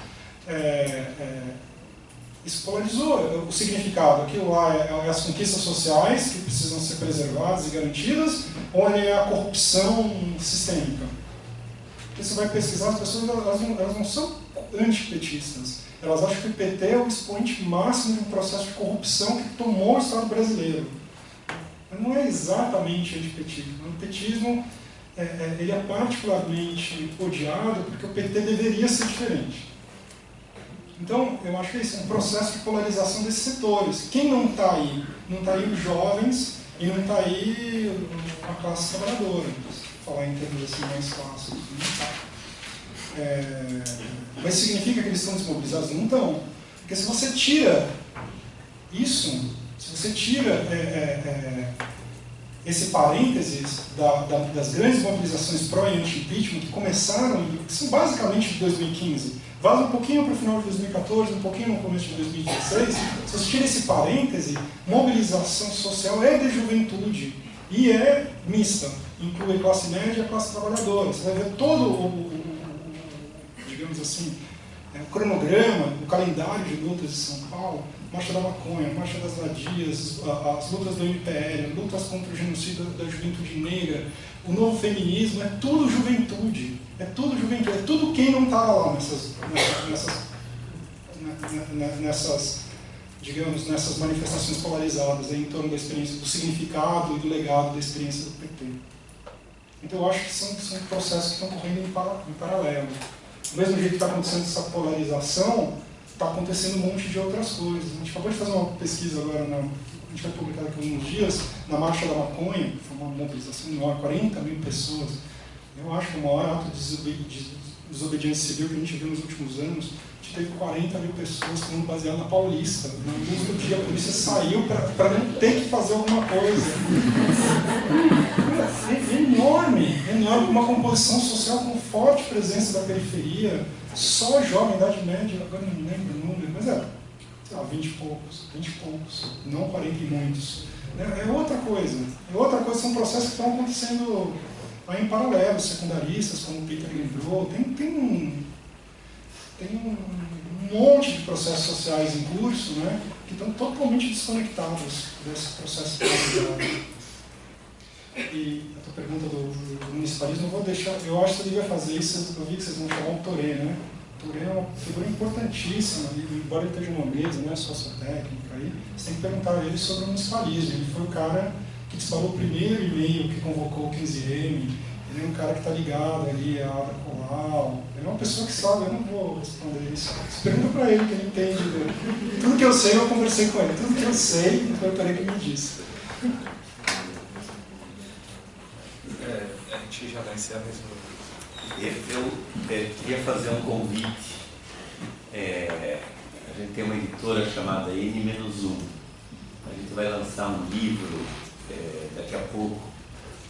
isso polarizou o significado. Aquilo lá é as conquistas sociais que precisam ser preservadas e garantidas, ou é a corrupção sistêmica? Porque você vai pesquisar, as pessoas elas não são antipetistas. Elas acham que o PT é o expoente máximo de um processo de corrupção que tomou o Estado brasileiro. Mas não é exatamente antipetismo. O petismo ele é particularmente odiado porque o PT deveria ser diferente. Então, eu acho que é isso, um processo de polarização desses setores. Quem não está aí? Não está aí os jovens e não está aí a classe trabalhadora, falar em termos assim mais fáceis. Não está. Mas significa que eles estão desmobilizados? Não estão. Porque se você tira isso, se você tira esse parênteses das grandes mobilizações pró e anti-impeachment que começaram, que são basicamente de 2015, vaza um pouquinho para o final de 2014, um pouquinho no começo de 2016, se você tira esse parêntese, mobilização social é de juventude e é mista, inclui a classe média e a classe trabalhadora. Você vai ver todo digamos assim, o cronograma, o calendário de lutas de São Paulo, Marcha da Maconha, Marcha das Vadias, as lutas do MPL, lutas contra o genocídio da juventude negra, o novo feminismo, é tudo juventude. É tudo quem não estava lá nessas manifestações polarizadas em torno da experiência, do significado e do legado da experiência do PT. Então eu acho que são processos que estão correndo em paralelo. Do mesmo jeito que está acontecendo essa polarização, está acontecendo um monte de outras coisas. A gente acabou de fazer uma pesquisa agora, a gente vai publicar daqui a alguns dias, na Marcha da Maconha, que foi uma mobilização enorme, 40 mil pessoas. Eu acho que o maior ato de desobediência civil que a gente viu nos últimos anos, a gente teve 40 mil pessoas sendo baseado na Paulista. No luz do dia, a polícia saiu para não ter que fazer alguma coisa. É enorme, com uma composição social com forte presença da periferia, só jovem, idade média, agora não lembro o número, mas sei lá, 20 e poucos, não 40 e muitos. É outra coisa, são processos que estão acontecendo aí em paralelo, secundaristas, como o Peter lembrou, tem um monte de processos sociais em curso, né, que estão totalmente desconectados desse processo polarizado. E a tua pergunta do municipalismo, eu vou deixar, eu acho que você devia fazer isso, eu vi que vocês vão falar o Toré, né? O Toré é uma figura importantíssima, embora ele esteja uma mesa, né, sociotécnica, aí, você tem que perguntar a ele sobre o municipalismo. Ele foi o cara que disparou o primeiro e-mail que convocou o 15M, ele é um cara que está ligado ali à Ada Colau, ele é uma pessoa que sabe, eu não vou responder isso. Você pergunta para ele que ele entende. Né? Tudo que eu sei, eu conversei com ele, tudo que eu sei, foi o Toré que me disse. A gente já vai encerrar mesmo. Eu queria fazer um convite. A gente tem uma editora chamada N-1. A gente vai lançar um livro daqui a pouco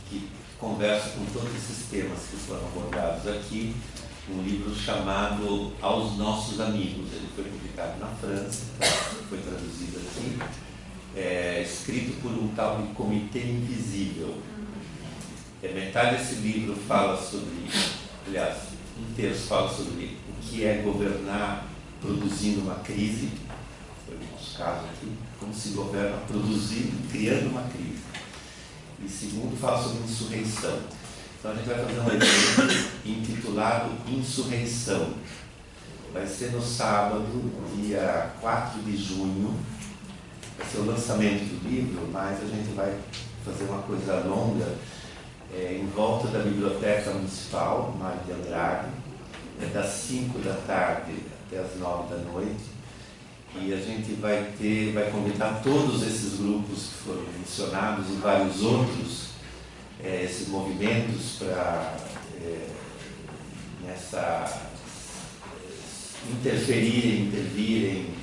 que conversa com todos esses temas que foram abordados aqui. Um livro chamado Aos Nossos Amigos. Ele foi publicado na França, foi traduzido aqui. Escrito por um tal de Comitê Invisível. Metade desse livro fala sobre, aliás, um terço fala sobre o que é governar produzindo uma crise, foi o nosso caso aqui, como se governa produzindo, criando uma crise. E segundo, fala sobre insurreição. Então a gente vai fazer um evento intitulado Insurreição. vai ser no sábado, dia 4 de junho, vai ser o lançamento do livro, mas a gente vai fazer uma coisa longa em volta da Biblioteca Municipal, Mário de Andrade, das 5 da tarde até as 9 da noite, e a gente vai convidar todos esses grupos que foram mencionados e vários outros, esses movimentos para intervirem,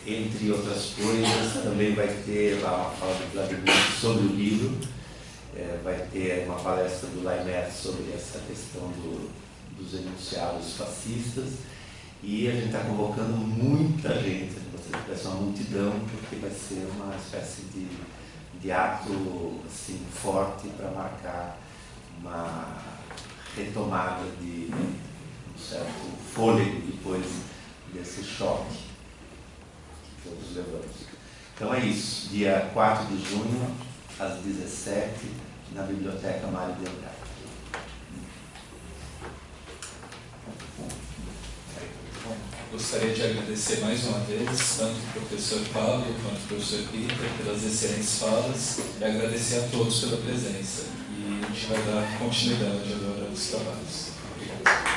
entre outras coisas. Também vai ter lá uma fala do Vladimir sobre o livro, vai ter uma palestra do Laimer sobre essa questão dos enunciados fascistas, e a gente está convocando muita gente, vai ser uma multidão, porque vai ser uma espécie de ato assim, forte para marcar uma retomada de um certo fôlego depois desse choque que todos levamos. Então é isso, dia 4 de junho, às 17h, na Biblioteca Mário de Andrade. Gostaria de agradecer mais uma vez, tanto o professor Pablo quanto o professor Peter, pelas excelentes falas, e agradecer a todos pela presença. E a gente vai dar continuidade agora aos trabalhos. Obrigado.